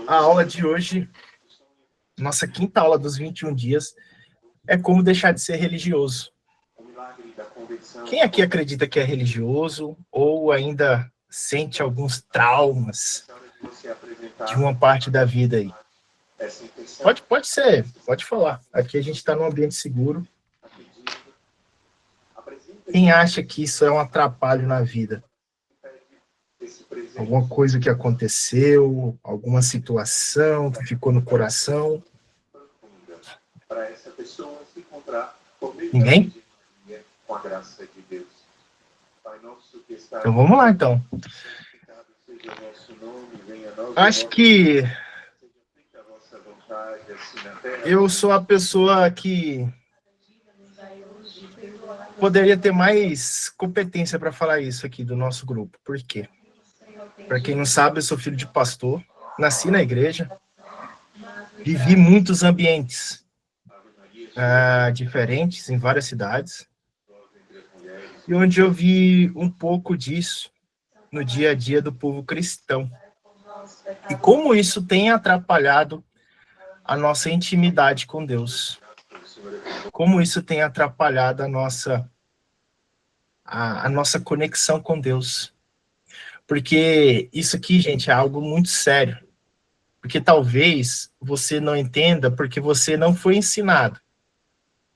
A aula de hoje, nossa quinta aula dos 21 dias, é como deixar de ser religioso. Quem aqui acredita que é religioso ou ainda sente alguns traumas de uma parte da vida aí? Pode ser, pode falar. Aqui a gente está num ambiente seguro. Quem acha que isso é um atrapalho na vida? Alguma coisa que aconteceu, alguma situação que ficou no coração? Ninguém? Então vamos lá, então. Acho que eu sou a pessoa que poderia ter mais competência para falar isso aqui do nosso grupo. Por quê? Para quem não sabe, eu sou filho de pastor, nasci na igreja, vivi muitos ambientes diferentes em várias cidades, e onde eu vi um pouco disso no dia a dia do povo cristão. E como isso tem atrapalhado a nossa intimidade com Deus. Como isso tem atrapalhado a nossa conexão com Deus. Porque isso aqui, gente, é algo muito sério. Porque talvez você não entenda porque você não foi ensinado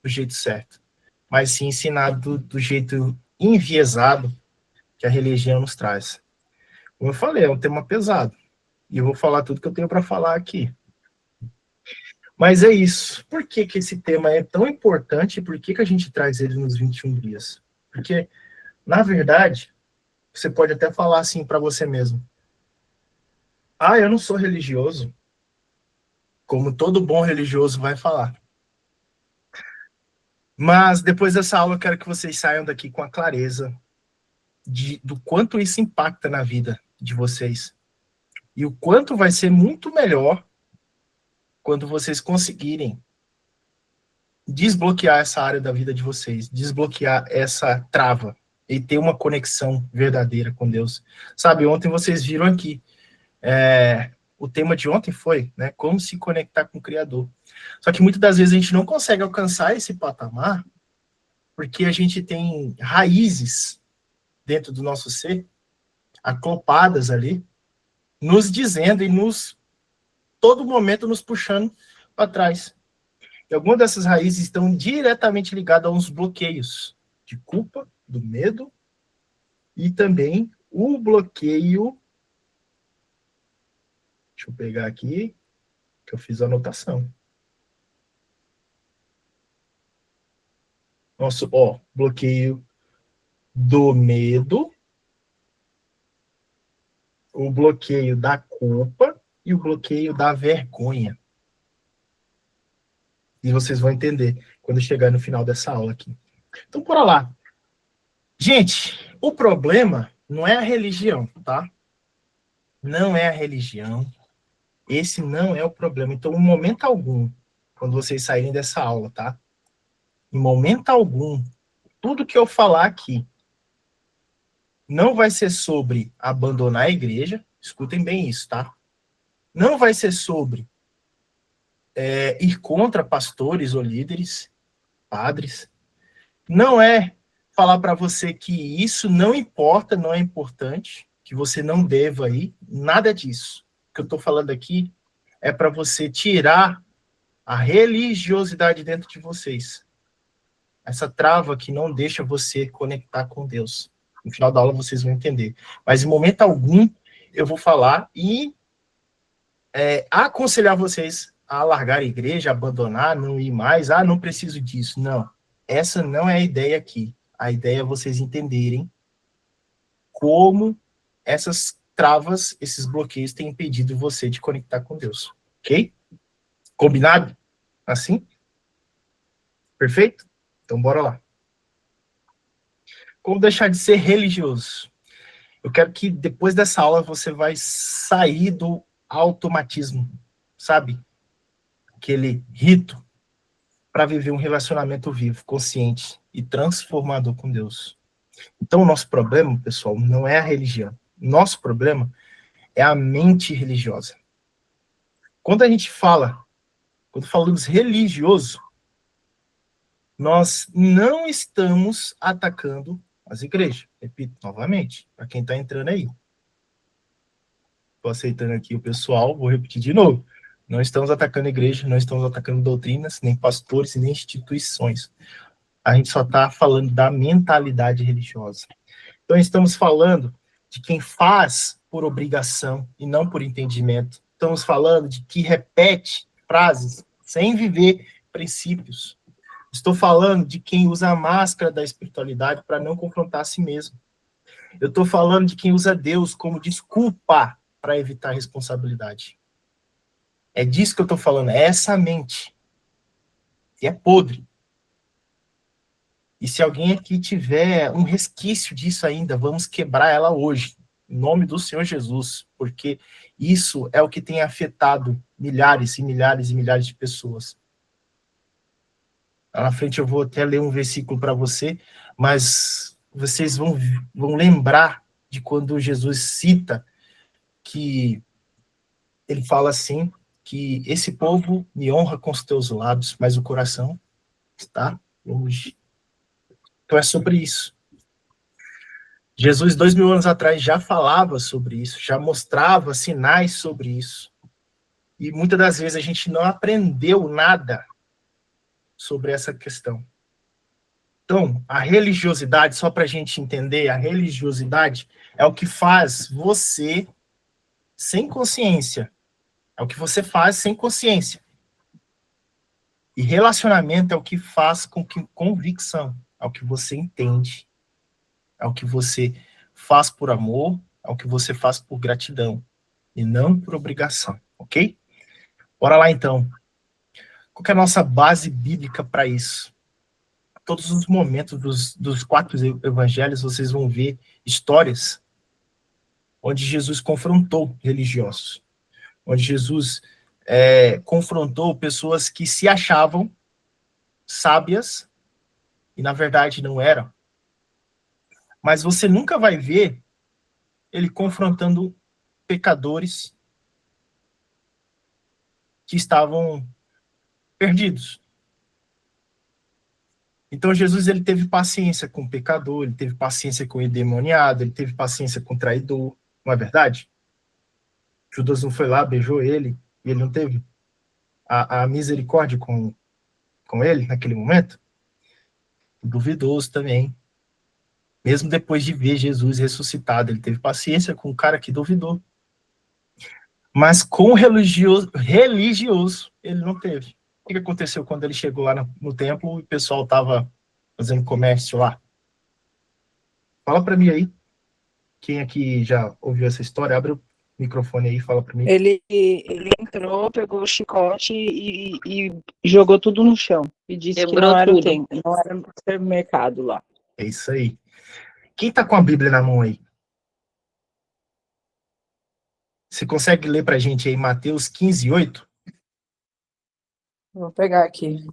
do jeito certo, mas sim ensinado do jeito enviesado que a religião nos traz. Como eu falei, é um tema pesado. E eu vou falar tudo que eu tenho para falar aqui. Mas é isso. Por que esse tema é tão importante e por que a gente traz ele nos 21 dias? Porque, na verdade, você pode até falar assim para você mesmo. Eu não sou religioso. Como todo bom religioso vai falar. Mas depois dessa aula eu quero que vocês saiam daqui com a clareza do quanto isso impacta na vida de vocês. E o quanto vai ser muito melhor quando vocês conseguirem desbloquear essa área da vida de vocês, desbloquear essa trava e ter uma conexão verdadeira com Deus. Sabe, ontem vocês viram aqui, o tema de ontem foi, né, como se conectar com o Criador. Só que muitas das vezes a gente não consegue alcançar esse patamar porque a gente tem raízes dentro do nosso ser, acopladas ali, nos dizendo e todo momento nos puxando para trás. E algumas dessas raízes estão diretamente ligadas a uns bloqueios de culpa, do medo, e também o bloqueio. Deixa eu pegar aqui, que eu fiz a anotação. Nosso, bloqueio do medo, o bloqueio da culpa e o bloqueio da vergonha. E vocês vão entender quando chegar no final dessa aula aqui. Então, bora lá. Gente, o problema não é a religião, tá? Não é a religião. Esse não é o problema. Então, em momento algum, quando vocês saírem dessa aula, tá? Em momento algum, tudo que eu falar aqui não vai ser sobre abandonar a igreja. Escutem bem isso, tá? Não vai ser sobre ir contra pastores ou líderes, padres. Não é falar para você que isso não importa, não é importante, que você não deva ir, nada disso. O que eu estou falando aqui é para você tirar a religiosidade dentro de vocês. Essa trava que não deixa você conectar com Deus. No final da aula vocês vão entender. Mas em momento algum eu vou falar e aconselhar vocês a largar a igreja, abandonar, não ir mais. Não preciso disso. Não. Essa não é a ideia aqui. A ideia é vocês entenderem como essas travas, esses bloqueios têm impedido você de conectar com Deus. Ok? Combinado? Assim? Perfeito? Então, bora lá. Como deixar de ser religioso? Eu quero que depois dessa aula você vai sair do automatismo, sabe? Aquele rito para viver um relacionamento vivo, consciente e transformador com Deus. Então, o nosso problema, pessoal, não é a religião. Nosso problema é a mente religiosa. Quando a gente fala, quando falamos religioso, nós não estamos atacando as igrejas. Repito novamente, para quem está entrando aí. Estou aceitando aqui o pessoal, vou repetir de novo. Não estamos atacando a igreja, não estamos atacando doutrinas, nem pastores, nem instituições. A gente só está falando da mentalidade religiosa. Então, estamos falando de quem faz por obrigação e não por entendimento. Estamos falando de que repete frases sem viver princípios. Estou falando de quem usa a máscara da espiritualidade para não confrontar a si mesmo. Eu estou falando de quem usa Deus como desculpa para evitar a responsabilidade. É disso que eu estou falando, é essa mente. E é podre. E se alguém aqui tiver um resquício disso ainda, vamos quebrar ela hoje, em nome do Senhor Jesus, porque isso é o que tem afetado milhares e milhares e milhares de pessoas. Lá na frente eu vou até ler um versículo para você, mas vocês vão lembrar de quando Jesus cita que ele fala assim, que esse povo me honra com os teus lábios, mas o coração está longe. Então é sobre isso. Jesus, 2000 anos atrás, já falava sobre isso, já mostrava sinais sobre isso. E muitas das vezes a gente não aprendeu nada sobre essa questão. Então, a religiosidade, só para a gente entender, a religiosidade é o que faz você sem consciência. É o que você faz sem consciência. E relacionamento é o que faz com que convicção, é o que você entende, é o que você faz por amor, é o que você faz por gratidão, e não por obrigação, ok? Bora lá, então. Qual que é a nossa base bíblica para isso? Todos os momentos dos 4 evangelhos, vocês vão ver histórias onde Jesus confrontou religiosos, onde Jesus confrontou pessoas que se achavam sábias e, na verdade, não eram. Mas você nunca vai ver ele confrontando pecadores que estavam perdidos. Então, Jesus, ele teve paciência com o pecador, ele teve paciência com o endemoniado, ele teve paciência com o traidor, não é verdade? Judas não foi lá, beijou ele, e ele não teve a misericórdia com ele naquele momento? Duvidoso também. Mesmo depois de ver Jesus ressuscitado, ele teve paciência com o cara que duvidou. Mas com o religioso, ele não teve. O que aconteceu quando ele chegou lá no templo e o pessoal estava fazendo comércio lá? Fala para mim aí. Quem aqui já ouviu essa história, abre o microfone aí e fala para mim. Ele entrou, pegou o chicote e jogou tudo no chão. E disse que não era o tempo, não era o supermercado lá. É isso aí. Quem tá com a Bíblia na mão aí? Você consegue ler pra gente aí Mateus 15:8? Vou pegar aqui.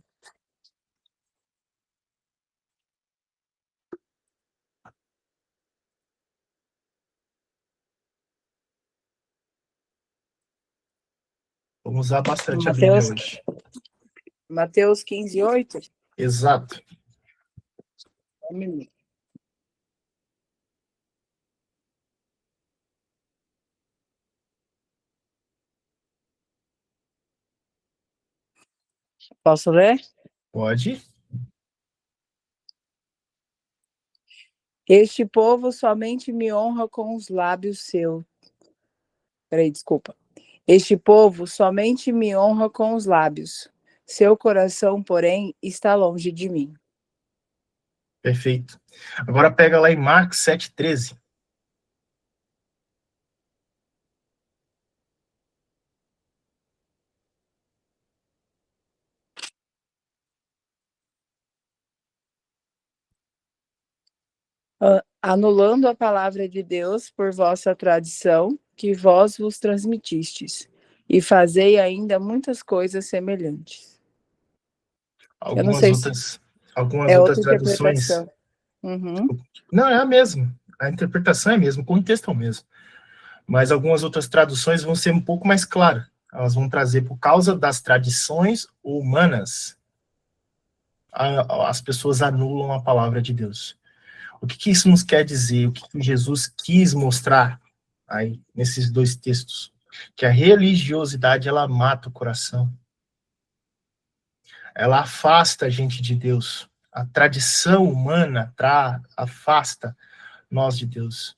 Vamos usar bastante a Bíblia hoje. Mateus 15:8? Exato. Posso ler? Pode. Este povo somente me honra com os lábios seus. Peraí, desculpa. Este povo somente me honra com os lábios. Seu coração, porém, está longe de mim. Perfeito. Agora pega lá em Marcos 7:13. Anulando a palavra de Deus por vossa tradição, que vós vos transmitistes, e fazei ainda muitas coisas semelhantes. Eu não sei se algumas outras outra traduções. interpretação. Uhum. Não, é a mesma. A interpretação é a mesma, o contexto é o mesmo. Mas algumas outras traduções vão ser um pouco mais claras. Elas vão trazer, por causa das tradições humanas, as pessoas anulam a palavra de Deus. O que isso nos quer dizer? O que Jesus quis mostrar aí nesses dois textos? Que a religiosidade, ela mata o coração. Ela afasta a gente de Deus. A tradição humana afasta nós de Deus.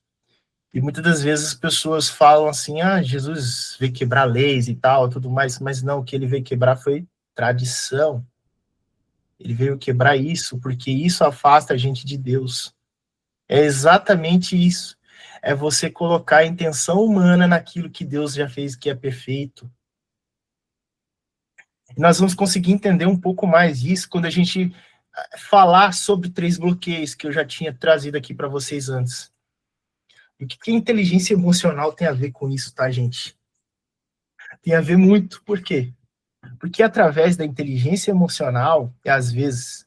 E muitas das vezes as pessoas falam assim, Jesus veio quebrar leis e tal, tudo mais, mas não, o que ele veio quebrar foi tradição. Ele veio quebrar isso, porque isso afasta a gente de Deus. É exatamente isso. É você colocar a intenção humana naquilo que Deus já fez, que é perfeito. E nós vamos conseguir entender um pouco mais isso quando a gente falar sobre 3 bloqueios que eu já tinha trazido aqui para vocês antes. E o que a inteligência emocional tem a ver com isso, tá, gente? Tem a ver muito. Por quê? Porque através da inteligência emocional, e às vezes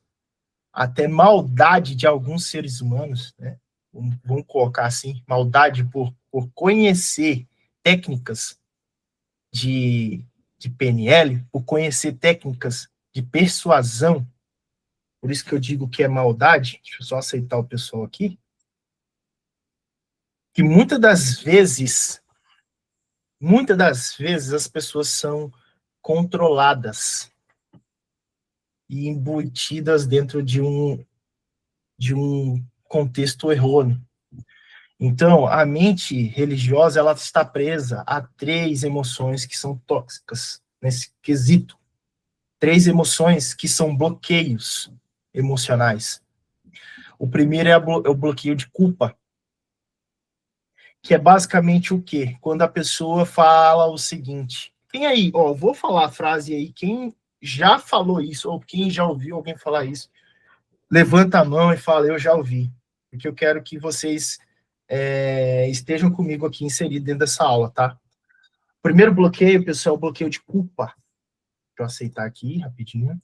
até maldade de alguns seres humanos, né? Vamos colocar assim, maldade por conhecer técnicas de PNL, por conhecer técnicas de persuasão, por isso que eu digo que é maldade, deixa eu só aceitar o pessoal aqui, que muitas das vezes as pessoas são controladas e embutidas dentro de um contexto errôneo. Então, a mente religiosa, ela está presa a 3 emoções que são tóxicas nesse quesito. 3 emoções que são bloqueios emocionais. O primeiro é o bloqueio de culpa, que é basicamente o quê? Quando a pessoa fala o seguinte, quem aí, vou falar a frase aí, quem já falou isso, ou quem já ouviu alguém falar isso, levanta a mão e fala, eu já ouvi, porque eu quero que vocês estejam comigo aqui inseridos dentro dessa aula, tá? O primeiro bloqueio, pessoal, é o bloqueio de culpa. Deixa eu aceitar aqui, rapidinho.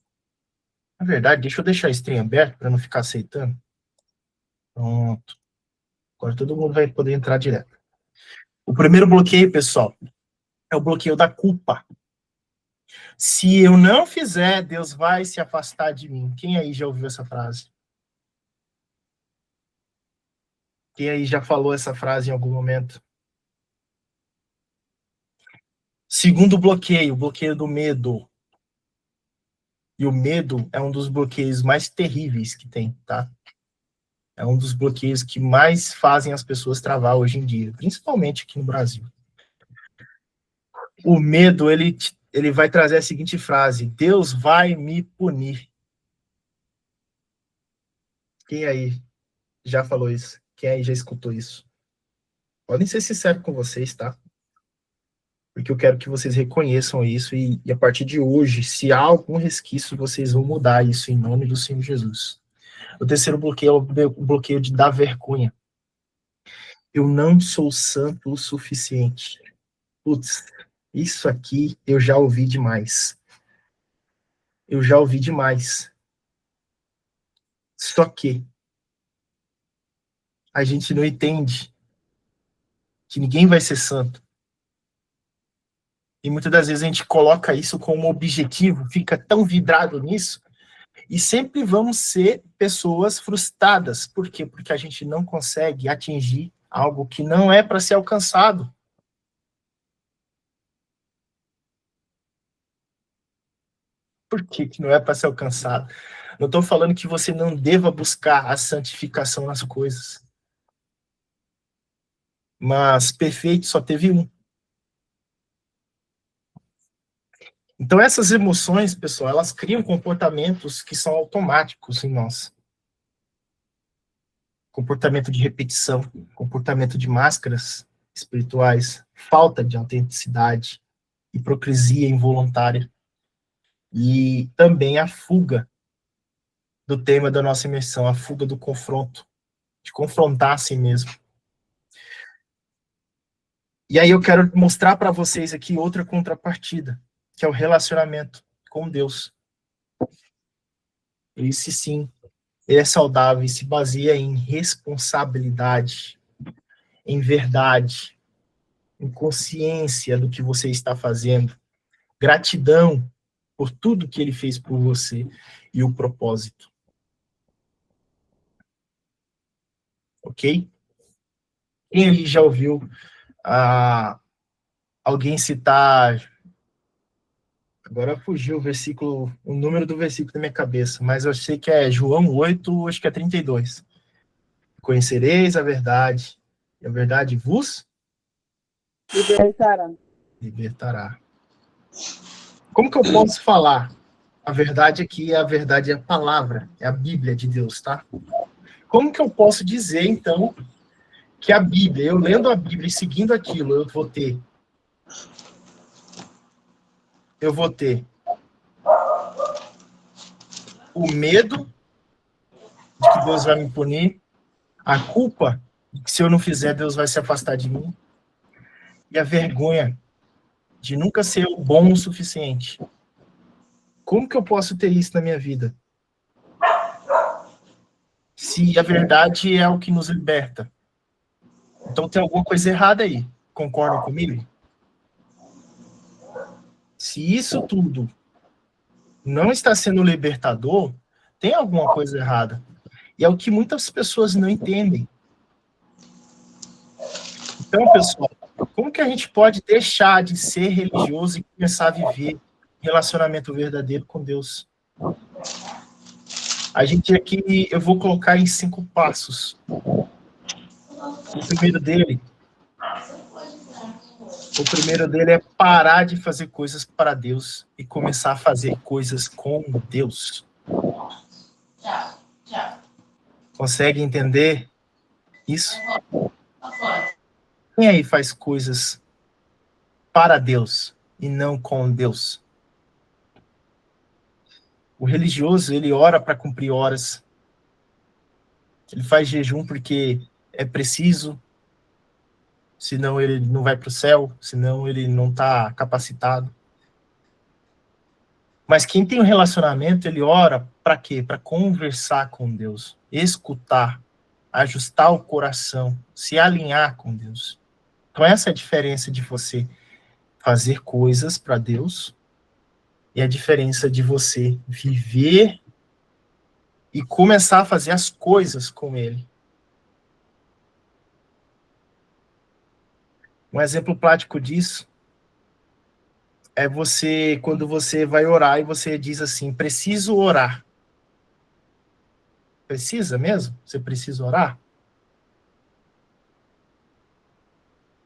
Na verdade, deixa eu deixar a stream aberta para não ficar aceitando. Pronto. Agora todo mundo vai poder entrar direto. O primeiro bloqueio, pessoal, é o bloqueio da culpa. Se eu não fizer, Deus vai se afastar de mim. Quem aí já ouviu essa frase? Quem aí já falou essa frase em algum momento? Segundo bloqueio, o bloqueio do medo. E o medo é um dos bloqueios mais terríveis que tem, tá? É um dos bloqueios que mais fazem as pessoas travar hoje em dia, principalmente aqui no Brasil. O medo, ele vai trazer a seguinte frase: Deus vai me punir. Quem aí já falou isso? Quem aí já escutou isso? Podem ser sinceros com vocês, tá? Porque eu quero que vocês reconheçam isso e a partir de hoje, se há algum resquício, vocês vão mudar isso em nome do Senhor Jesus. O terceiro bloqueio é o bloqueio de dar vergonha. Eu não sou santo o suficiente. Putz, isso aqui eu já ouvi demais. Eu já ouvi demais. Só que a gente não entende que ninguém vai ser santo. E muitas das vezes a gente coloca isso como objetivo, fica tão vidrado nisso, e sempre vamos ser pessoas frustradas. Por quê? Porque a gente não consegue atingir algo que não é para ser alcançado. Por que não é para ser alcançado? Não estou falando que você não deva buscar a santificação nas coisas. Mas perfeito só teve um. Então essas emoções, pessoal, elas criam comportamentos que são automáticos em nós. Comportamento de repetição, comportamento de máscaras espirituais, falta de autenticidade, hipocrisia involuntária e também a fuga do tema da nossa imersão, a fuga do confronto, de confrontar a si mesmo. E aí eu quero mostrar para vocês aqui outra contrapartida, que é o relacionamento com Deus. Esse sim, ele é saudável e se baseia em responsabilidade, em verdade, em consciência do que você está fazendo. Gratidão por tudo que ele fez por você e o propósito. Ok? Quem ali já ouviu alguém citar... Agora fugiu o versículo, o número do versículo da minha cabeça, mas eu sei que é João 8, acho que é 32. Conhecereis a verdade, e a verdade vos libertará. Como que eu posso falar? A verdade aqui, a verdade é a palavra, é a Bíblia de Deus, tá? Como que eu posso dizer, então, que a Bíblia, eu lendo a Bíblia e seguindo aquilo, eu vou ter o medo de que Deus vai me punir, a culpa de que se eu não fizer, Deus vai se afastar de mim, e a vergonha de nunca ser bom o suficiente. Como que eu posso ter isso na minha vida? Se a verdade é o que nos liberta. Então tem alguma coisa errada aí. Concordam comigo? Se isso tudo não está sendo libertador, tem alguma coisa errada. E é o que muitas pessoas não entendem. Então, pessoal, como que a gente pode deixar de ser religioso e começar a viver relacionamento verdadeiro com Deus? A gente aqui, eu vou colocar em 5 passos. O primeiro dele é parar de fazer coisas para Deus e começar a fazer coisas com Deus. Consegue entender isso? Quem aí faz coisas para Deus e não com Deus? O religioso, ele ora para cumprir horas. Ele faz jejum porque é preciso, senão ele não vai para o céu, senão ele não está capacitado. Mas quem tem um relacionamento, ele ora para quê? Para conversar com Deus, escutar, ajustar o coração, se alinhar com Deus. Então essa é a diferença de você fazer coisas para Deus e a diferença de você viver e começar a fazer as coisas com Ele. Um exemplo prático disso é você, quando você vai orar e você diz assim, preciso orar. Precisa mesmo? Você precisa orar?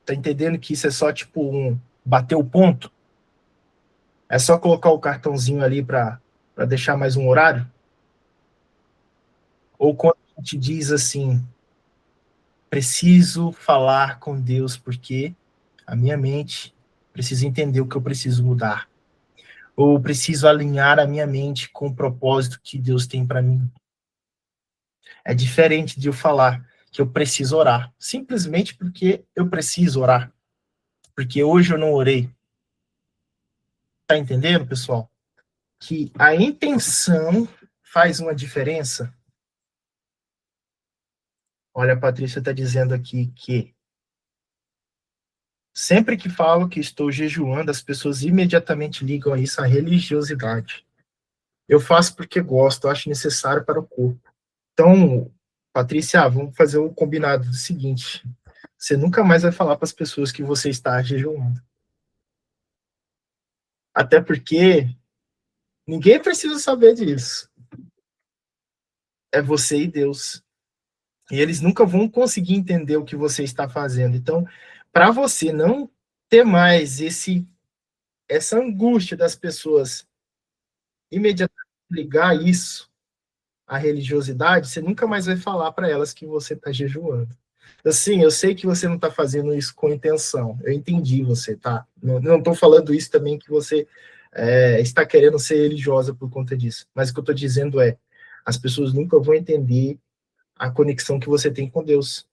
Tá entendendo que isso é só tipo bater o ponto? É só colocar o cartãozinho ali para deixar mais um horário? Ou quando a gente diz assim, preciso falar com Deus porque a minha mente precisa entender o que eu preciso mudar. Ou preciso alinhar a minha mente com o propósito que Deus tem para mim. É diferente de eu falar que eu preciso orar, simplesmente porque eu preciso orar. Porque hoje eu não orei. Tá entendendo, pessoal? Que a intenção faz uma diferença. Olha, a Patrícia está dizendo aqui que sempre que falo que estou jejuando, as pessoas imediatamente ligam a isso à religiosidade. Eu faço porque gosto, acho necessário para o corpo. Então, Patrícia, vamos fazer o combinado do seguinte: você nunca mais vai falar para as pessoas que você está jejuando. Até porque ninguém precisa saber disso. É você e Deus. E eles nunca vão conseguir entender o que você está fazendo. Então, para você não ter mais essa angústia das pessoas imediatamente ligar isso à religiosidade, você nunca mais vai falar para elas que você está jejuando. Assim, eu sei que você não está fazendo isso com intenção. Eu entendi você, tá? Não estou falando isso também que você está querendo ser religiosa por conta disso. Mas o que eu estou dizendo é, as pessoas nunca vão entender a conexão que você tem com Deus.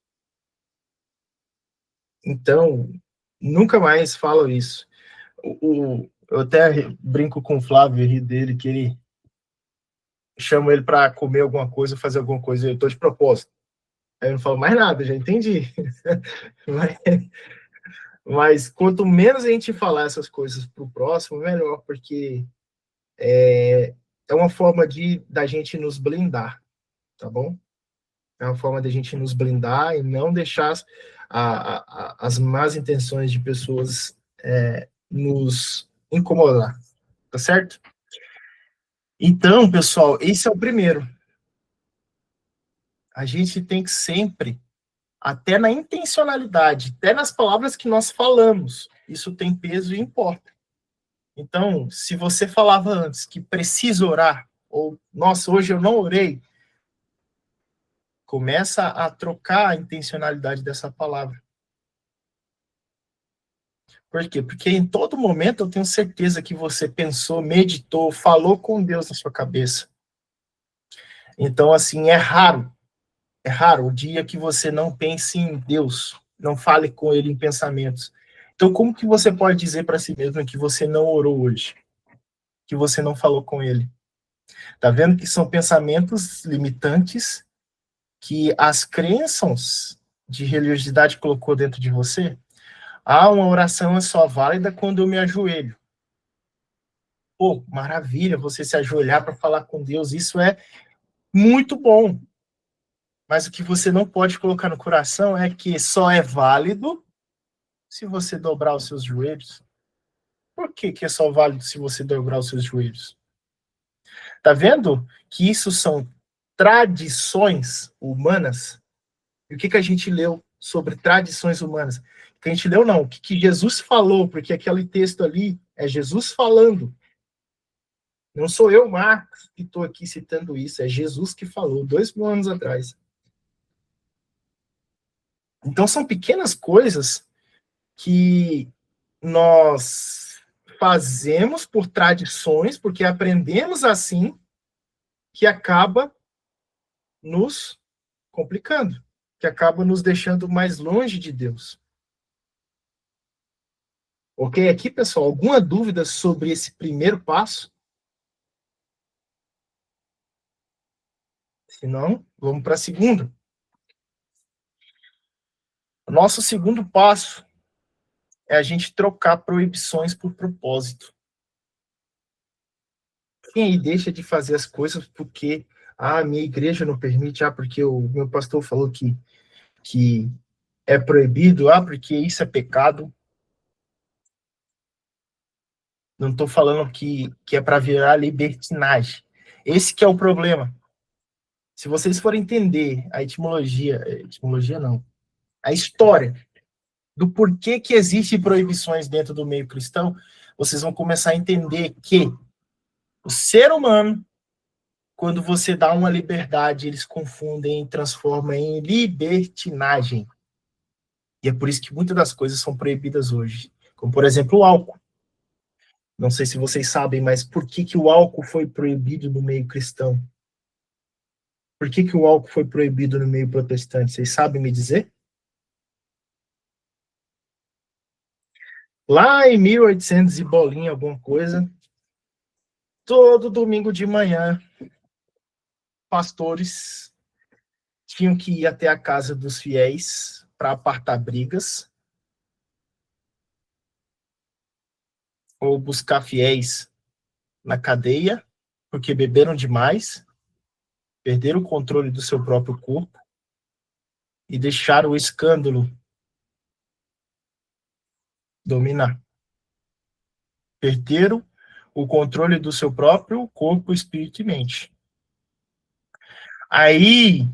Então, nunca mais falo isso. Eu até brinco com o Flávio, ri dele, que ele chama ele para comer alguma coisa, fazer alguma coisa, eu estou de propósito. Aí eu não falo mais nada, já entendi. Mas, Mas quanto menos a gente falar essas coisas pro próximo, melhor, porque é uma forma da gente nos blindar, tá bom? É uma forma da gente nos blindar e não deixar as más intenções de pessoas nos incomodar, tá certo? Então, pessoal, esse é o primeiro. A gente tem que sempre, até na intencionalidade, até nas palavras que nós falamos, isso tem peso e importa. Então, se você falava antes que precisa orar, ou, nossa, hoje eu não orei, começa a trocar a intencionalidade dessa palavra. Por quê? Porque em todo momento eu tenho certeza que você pensou, meditou, falou com Deus na sua cabeça. Então, assim, é raro o dia que você não pense em Deus, não fale com Ele em pensamentos. Então, como que você pode dizer para si mesmo que você não orou hoje? Que você não falou com Ele? Tá vendo que são pensamentos limitantes que as crenças de religiosidade colocou dentro de você? Ah, uma oração é só válida quando eu me ajoelho. Pô, maravilha, você se ajoelhar para falar com Deus, isso é muito bom. Mas o que você não pode colocar no coração é que só é válido se você dobrar os seus joelhos. Por que que é só válido se você dobrar os seus joelhos? Tá vendo que isso são tradições humanas? E o que que a gente leu sobre tradições humanas? O que a gente leu não, o que que Jesus falou, porque aquele texto ali é Jesus falando. Não sou eu, Marcos, que estou aqui citando isso, é Jesus que falou 2000 anos atrás. Então são pequenas coisas que nós fazemos por tradições, porque aprendemos assim, que acaba nos complicando, que acaba nos deixando mais longe de Deus. Ok? Aqui, pessoal, alguma dúvida sobre esse primeiro passo? Se não, vamos para a segunda. O nosso segundo passo é a gente trocar proibições por propósito. Quem aí deixa de fazer as coisas porque minha igreja não permite, porque o meu pastor falou que é proibido, porque isso é pecado. Não estou falando que é para virar libertinagem. Esse que é o problema. Se vocês forem entender a etimologia não, a história do porquê que existem proibições dentro do meio cristão, vocês vão começar a entender que o ser humano, quando você dá uma liberdade, eles confundem e transformam em libertinagem. E é por isso que muitas das coisas são proibidas hoje. Como, por exemplo, o álcool. Não sei se vocês sabem, mas por que o álcool foi proibido no meio cristão? Por que o álcool foi proibido no meio protestante? Vocês sabem me dizer? Lá em 1800 e bolinha, alguma coisa, todo domingo de manhã, pastores tinham que ir até a casa dos fiéis para apartar brigas ou buscar fiéis na cadeia porque beberam demais, perderam o controle do seu próprio corpo e deixaram o escândalo dominar. Perderam o controle do seu próprio corpo, espírito e mente. Aí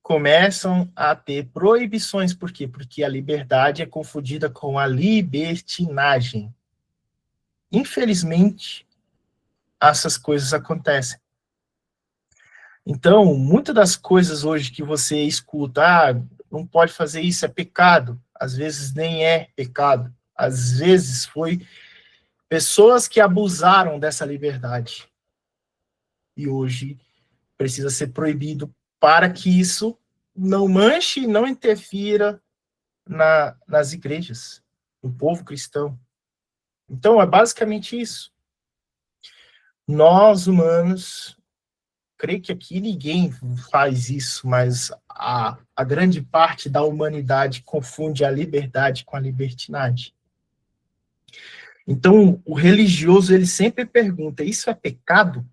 começam a ter proibições. Por quê? Porque a liberdade é confundida com a libertinagem. Infelizmente, essas coisas acontecem. Então, muitas das coisas hoje que você escuta, não pode fazer isso, é pecado. Às vezes nem é pecado. Às vezes foi pessoas que abusaram dessa liberdade. E hoje precisa ser proibido para que isso não manche, não interfira nas igrejas, no povo cristão. Então, é basicamente isso. Nós, humanos, creio que aqui ninguém faz isso, mas a grande parte da humanidade confunde a liberdade com a libertinagem. Então, o religioso, ele sempre pergunta, isso é pecado?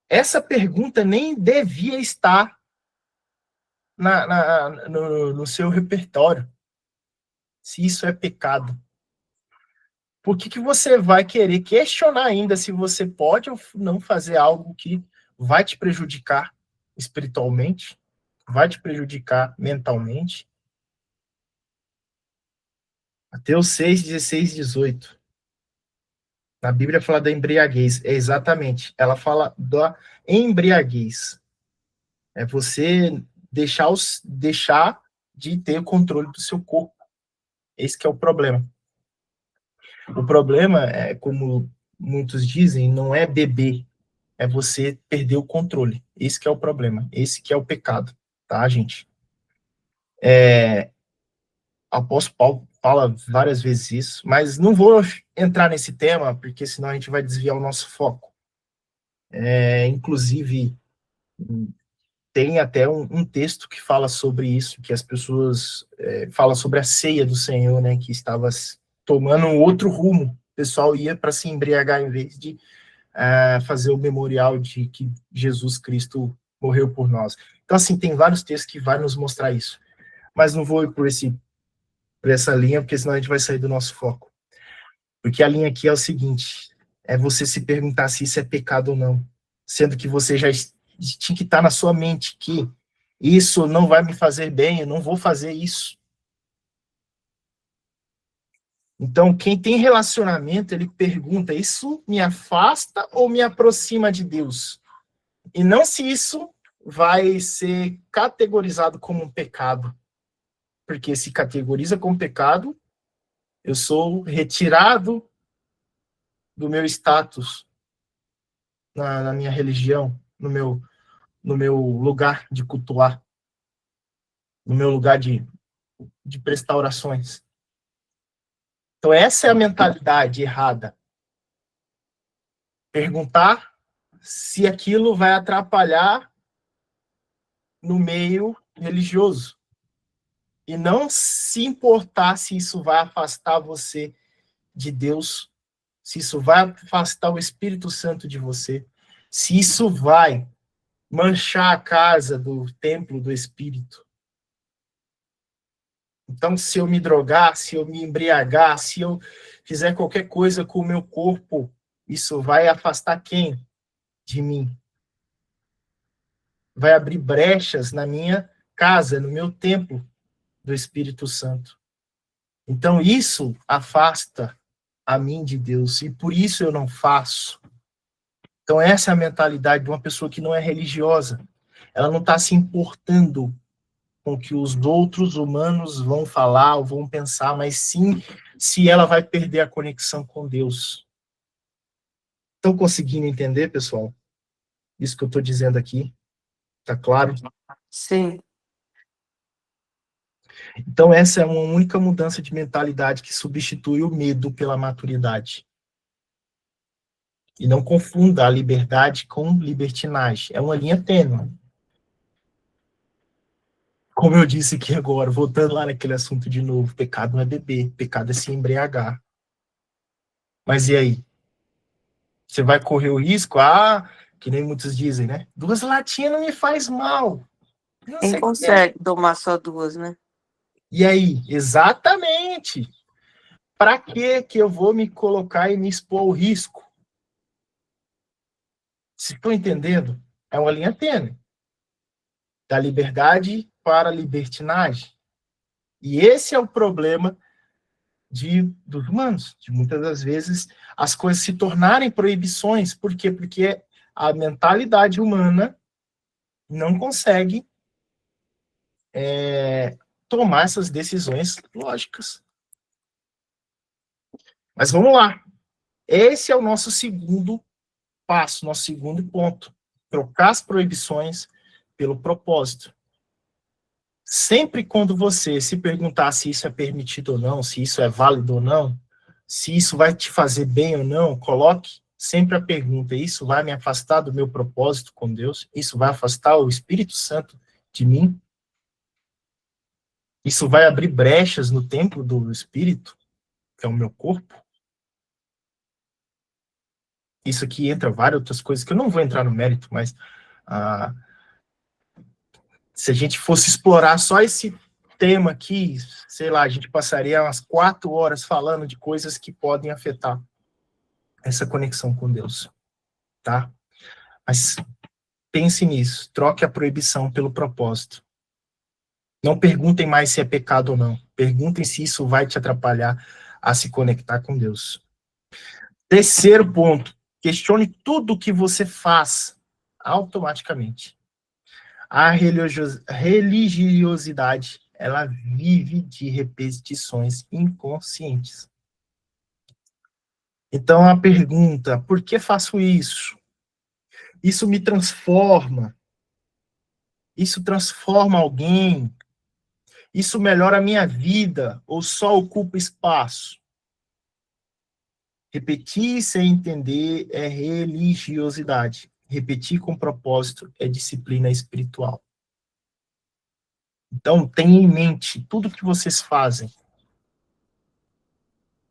Essa pergunta nem devia estar no seu repertório, se isso é pecado. Por que você vai querer questionar ainda se você pode ou não fazer algo que vai te prejudicar espiritualmente, vai te prejudicar mentalmente? Mateus 6, 16 e 18. Na Bíblia fala da embriaguez. É exatamente. Ela fala da embriaguez. É você deixar de ter o controle do seu corpo. Esse que é o problema. O problema é, como muitos dizem, não é beber, é você perder o controle. Esse que é o problema, esse que é o pecado, tá, gente? O apóstolo Paulo fala várias vezes isso, mas não vou entrar nesse tema, porque senão a gente vai desviar o nosso foco. Inclusive, tem até um texto que fala sobre isso, que as pessoas falam sobre a ceia do Senhor, né, que estava tomando um outro rumo. O pessoal ia para se embriagar em vez de fazer o memorial de que Jesus Cristo morreu por nós. Então, assim, tem vários textos que vai nos mostrar isso. Mas não vou ir por essa linha, porque senão a gente vai sair do nosso foco. Porque a linha aqui é o seguinte, é você se perguntar se isso é pecado ou não. Sendo que você já tinha que estar na sua mente que isso não vai me fazer bem, eu não vou fazer isso. Então, quem tem relacionamento, ele pergunta, isso me afasta ou me aproxima de Deus? E não se isso vai ser categorizado como um pecado. Porque se categoriza como pecado, eu sou retirado do meu status na minha religião, no meu lugar de cultuar, no meu lugar de prestar orações. Então, essa é a mentalidade errada. Perguntar se aquilo vai atrapalhar no meio religioso. E não se importar se isso vai afastar você de Deus, se isso vai afastar o Espírito Santo de você, se isso vai manchar a casa do templo do Espírito. Então, se eu me drogar, se eu me embriagar, se eu fizer qualquer coisa com o meu corpo, isso vai afastar quem de mim? Vai abrir brechas na minha casa, no meu templo do Espírito Santo. Então, isso afasta a mim de Deus, e por isso eu não faço. Então, essa é a mentalidade de uma pessoa que não é religiosa. Ela não está se importando com o que os outros humanos vão falar ou vão pensar, mas sim se ela vai perder a conexão com Deus. Estão conseguindo entender, pessoal? Isso que eu estou dizendo aqui? Tá claro? Sim. Então, essa é uma única mudança de mentalidade que substitui o medo pela maturidade. E não confunda a liberdade com libertinagem. É uma linha tênue. Como eu disse aqui agora, voltando lá naquele assunto de novo, pecado não é beber, pecado é se embriagar. Mas e aí? Você vai correr o risco? Que nem muitos dizem, né? 2 latinhas não me faz mal. Quem consegue tomar só 2, né? E aí? Exatamente. Para que eu vou me colocar e me expor ao risco? Se estou entendendo, é uma linha tênue. Da liberdade para a libertinagem. E esse é o problema dos humanos. De muitas das vezes as coisas se tornarem proibições. Por quê? Porque a mentalidade humana não consegue tomar essas decisões lógicas. Mas vamos lá. Esse é o nosso segundo passo, nosso segundo ponto. Trocar as proibições pelo propósito. Sempre quando você se perguntar se isso é permitido ou não, se isso é válido ou não, se isso vai te fazer bem ou não, coloque sempre a pergunta: isso vai me afastar do meu propósito com Deus? Isso vai afastar o Espírito Santo de mim? Isso vai abrir brechas no templo do Espírito, que é o meu corpo? Isso aqui entra várias outras coisas que eu não vou entrar no mérito, mas se a gente fosse explorar só esse tema aqui, sei lá, a gente passaria umas 4 horas falando de coisas que podem afetar essa conexão com Deus, tá? Mas pense nisso, troque a proibição pelo propósito. Não perguntem mais se é pecado ou não. Perguntem se isso vai te atrapalhar a se conectar com Deus. Terceiro ponto, questione tudo o que você faz automaticamente. A religiosidade, ela vive de repetições inconscientes. Então a pergunta: por que faço isso? Isso me transforma? Isso transforma alguém? Isso melhora a minha vida ou só ocupa espaço? Repetir sem entender é religiosidade. Repetir com propósito é disciplina espiritual. Então, tenha em mente tudo que vocês fazem.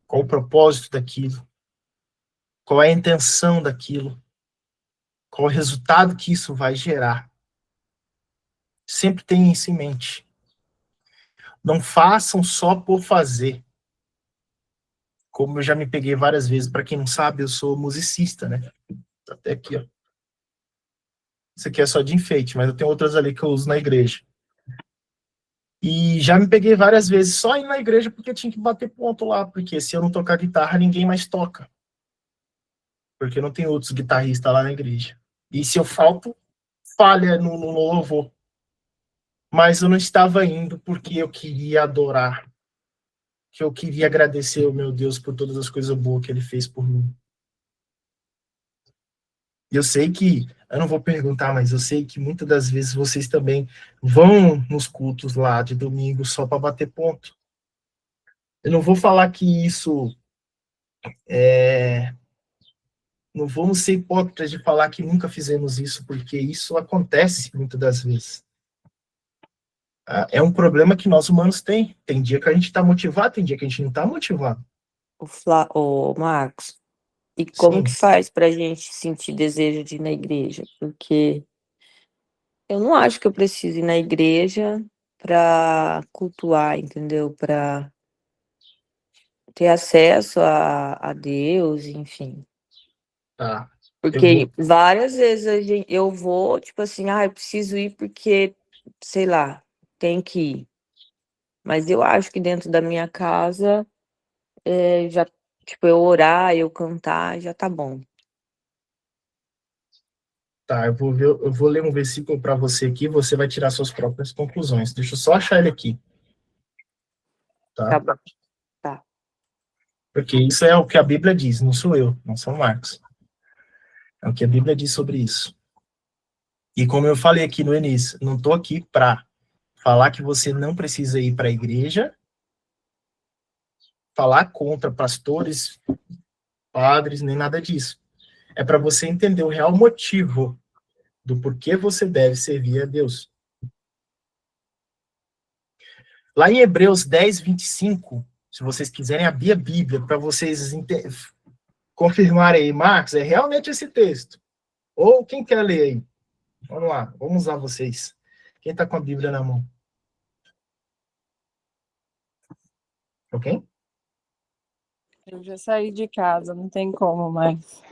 Qual o propósito daquilo? Qual é a intenção daquilo? Qual o resultado que isso vai gerar? Sempre tenha isso em mente. Não façam só por fazer. Como eu já me peguei várias vezes, para quem não sabe, eu sou musicista, né? Até aqui, ó. Isso aqui é só de enfeite, mas eu tenho outras ali que eu uso na igreja. E já me peguei várias vezes só indo na igreja porque tinha que bater ponto lá, porque se eu não tocar guitarra, ninguém mais toca. Porque não tem outros guitarristas lá na igreja. E se eu falto, falha no louvor. Mas eu não estava indo porque eu queria adorar, que eu queria agradecer ao meu Deus por todas as coisas boas que ele fez por mim. E eu sei que, eu não vou perguntar, mas eu sei que muitas das vezes vocês também vão nos cultos lá de domingo só para bater ponto. Eu não vou falar que isso não vamos ser hipócritas de falar que nunca fizemos isso, porque isso acontece muitas das vezes. É um problema que nós humanos tem. Tem dia que a gente está motivado, tem dia que a gente não está motivado. O Marcos, e como Sim. que faz pra gente sentir desejo de ir na igreja? Porque eu não acho que eu preciso ir na igreja pra cultuar, entendeu? Pra ter acesso a Deus, enfim. Tá. Porque várias vezes eu vou, tipo assim, eu preciso ir porque, sei lá, tem que ir. Mas eu acho que dentro da minha casa, já, tipo, eu orar, eu cantar, já tá bom. Tá, eu vou ler um versículo para você aqui, você vai tirar suas próprias conclusões. Deixa eu só achar ele aqui. Tá Tá? bom. Tá. Porque isso é o que a Bíblia diz, não sou eu, não são Marcos. É o que a Bíblia diz sobre isso. E como eu falei aqui no início, não estou aqui para falar que você não precisa ir para a igreja, falar contra pastores, padres, nem nada disso. É para você entender o real motivo do porquê você deve servir a Deus. Lá em Hebreus 10, 25, se vocês quiserem abrir a Bíblia para vocês confirmarem aí, Marcos, é realmente esse texto. Ou quem quer ler aí? Vamos lá, vamos usar vocês. Quem está com a Bíblia na mão? Ok? Eu já saí de casa, não tem como mais.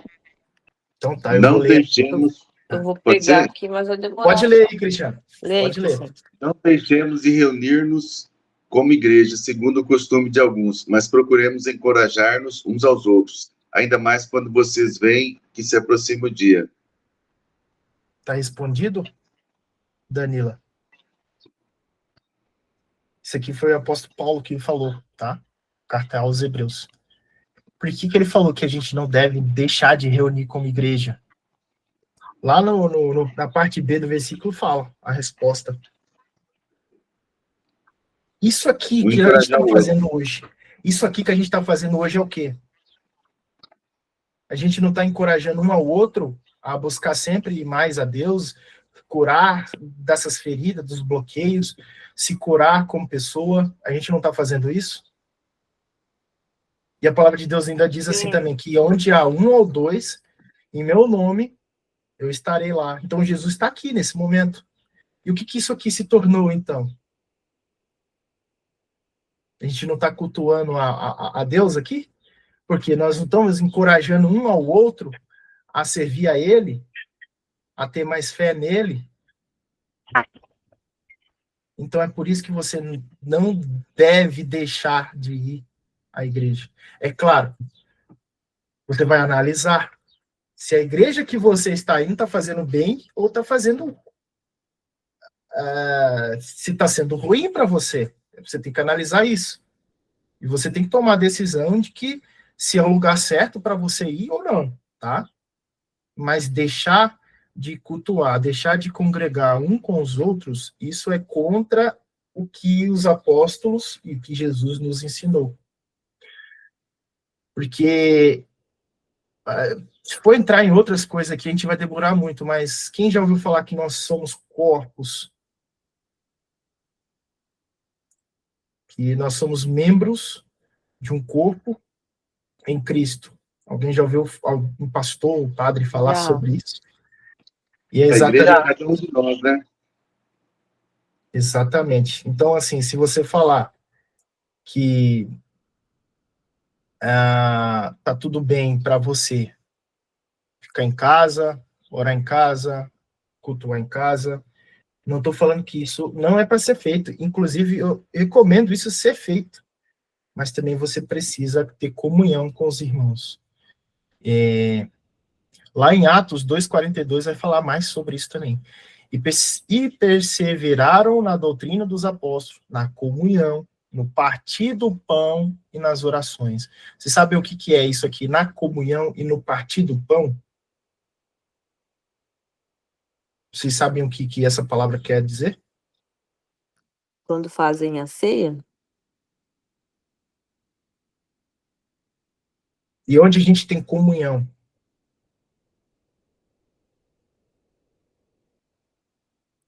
Então tá, eu vou ler. Deixemos. Eu vou Pode pegar ser? aqui, mas eu demorar. Pode ler aí, Cristiano. Leia, Pode ler. Cristiano. Não deixemos de reunir-nos como igreja, segundo o costume de alguns, mas procuremos encorajar-nos uns aos outros, ainda mais quando vocês veem que se aproxima o dia. Tá respondido, Danila? Isso aqui foi o apóstolo Paulo que falou, tá? Carta aos Hebreus. Por que ele falou que a gente não deve deixar de reunir como igreja? Lá na parte B do versículo fala a resposta. Isso aqui que a gente está fazendo hoje. Isso aqui que a gente está fazendo hoje é o quê? A gente não está encorajando um ao outro a buscar sempre mais a Deus, curar dessas feridas, dos bloqueios, se curar como pessoa. A gente não está fazendo isso? E a palavra de Deus ainda diz assim também, que onde há um ou dois, em meu nome, eu estarei lá. Então, Jesus está aqui nesse momento. E o que, que isso aqui se tornou, então? A gente não está cultuando a Deus aqui? Porque nós não estamos encorajando um ao outro a servir a Ele, a ter mais fé nele. Então, é por isso que você não deve deixar de ir à igreja. É claro, você vai analisar se a igreja que você está indo está fazendo bem ou está fazendo... se está sendo ruim para você. Você tem que analisar isso. E você tem que tomar a decisão de que se é o lugar certo para você ir ou não, tá? Mas deixar de cultuar, deixar de congregar um com os outros, isso é contra o que os apóstolos e que Jesus nos ensinou. Porque se for entrar em outras coisas aqui, a gente vai demorar muito, mas quem já ouviu falar que nós somos corpos? Que nós somos membros de um corpo em Cristo. Alguém já ouviu um pastor, um padre falar sobre isso? E é A igreja é cada um de nós, né? Exatamente. Então, assim, se você falar que tá tudo bem para você ficar em casa, orar em casa, cultuar em casa, não estou falando que isso não é para ser feito. Inclusive, eu recomendo isso ser feito. Mas também você precisa ter comunhão com os irmãos. Lá em Atos 2,42 vai falar mais sobre isso também. E perseveraram na doutrina dos apóstolos, na comunhão, no partir do pão e nas orações. Vocês sabem o que é isso aqui, na comunhão e no partir do pão? Vocês sabem o que essa palavra quer dizer? Quando fazem a ceia? E onde a gente tem comunhão?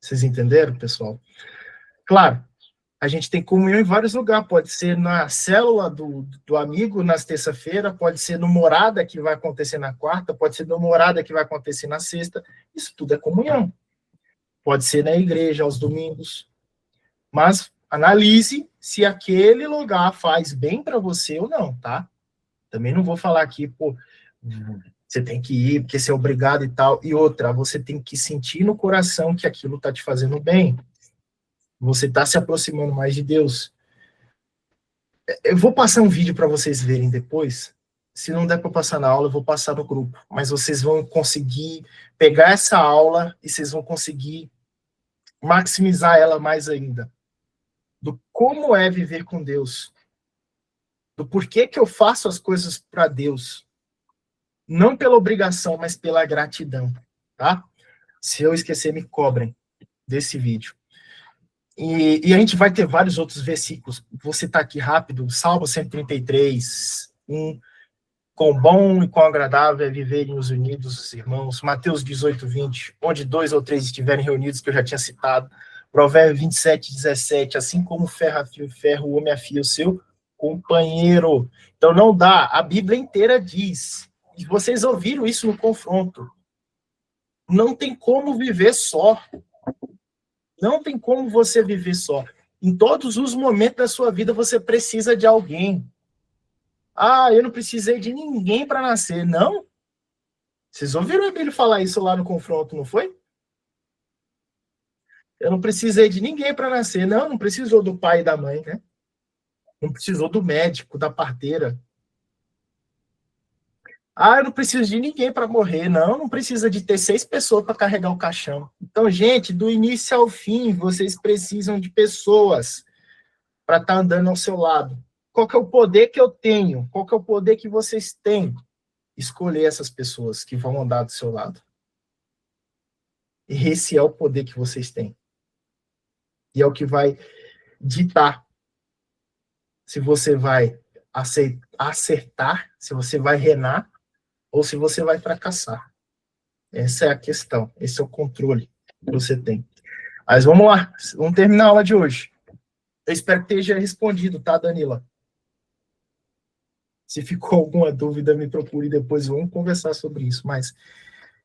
Vocês entenderam, pessoal? Claro, a gente tem comunhão em vários lugares. Pode ser na célula do amigo, nas terça-feira, pode ser no morada, que vai acontecer na quarta, pode ser no morada, que vai acontecer na sexta. Isso tudo é comunhão. Pode ser na igreja, aos domingos. Mas analise se aquele lugar faz bem para você ou não, tá? Também não vou falar aqui, pô, você tem que ir, porque você é obrigado e tal. E outra, você tem que sentir no coração que aquilo está te fazendo bem. Você está se aproximando mais de Deus. Eu vou passar um vídeo para vocês verem depois. Se não der para passar na aula, eu vou passar no grupo. Mas vocês vão conseguir pegar essa aula e vocês vão conseguir maximizar ela mais ainda. Do como é viver com Deus. Do porquê que eu faço as coisas para Deus. Não pela obrigação, mas pela gratidão. Tá? Se eu esquecer, me cobrem desse vídeo. E a gente vai ter vários outros versículos. Vou citar aqui rápido. Salmo 133, 1. Quão bom e quão agradável é viverem os unidos os irmãos. Mateus 18, 20. Onde 2 ou 3 estiverem reunidos, que eu já tinha citado. Provérbio 27, 17. Assim como ferro afia o ferro, o homem afia o seu companheiro. Então não dá. A Bíblia inteira diz. E vocês ouviram isso no confronto. Não tem como viver só. Não tem como você viver só. Em todos os momentos da sua vida, você precisa de alguém. Eu não precisei de ninguém para nascer. Não? Vocês ouviram ele falar isso lá no confronto, não foi? Eu não precisei de ninguém para nascer. Não precisou do pai e da mãe, né? Não precisou do médico, da parteira. Eu não preciso de ninguém para morrer. Não precisa de ter 6 pessoas para carregar o caixão. Então, gente, do início ao fim, vocês precisam de pessoas para estar andando ao seu lado. Qual que é o poder que eu tenho? Qual que é o poder que vocês têm? Escolher essas pessoas que vão andar do seu lado. E esse é o poder que vocês têm. E é o que vai ditar se você vai acertar, se você vai reinar, ou se você vai fracassar. Essa é a questão, esse é o controle que você tem. Mas vamos lá, vamos terminar a aula de hoje. Eu espero que esteja respondido, tá, Danila? Se ficou alguma dúvida, me procure depois, vamos conversar sobre isso, mas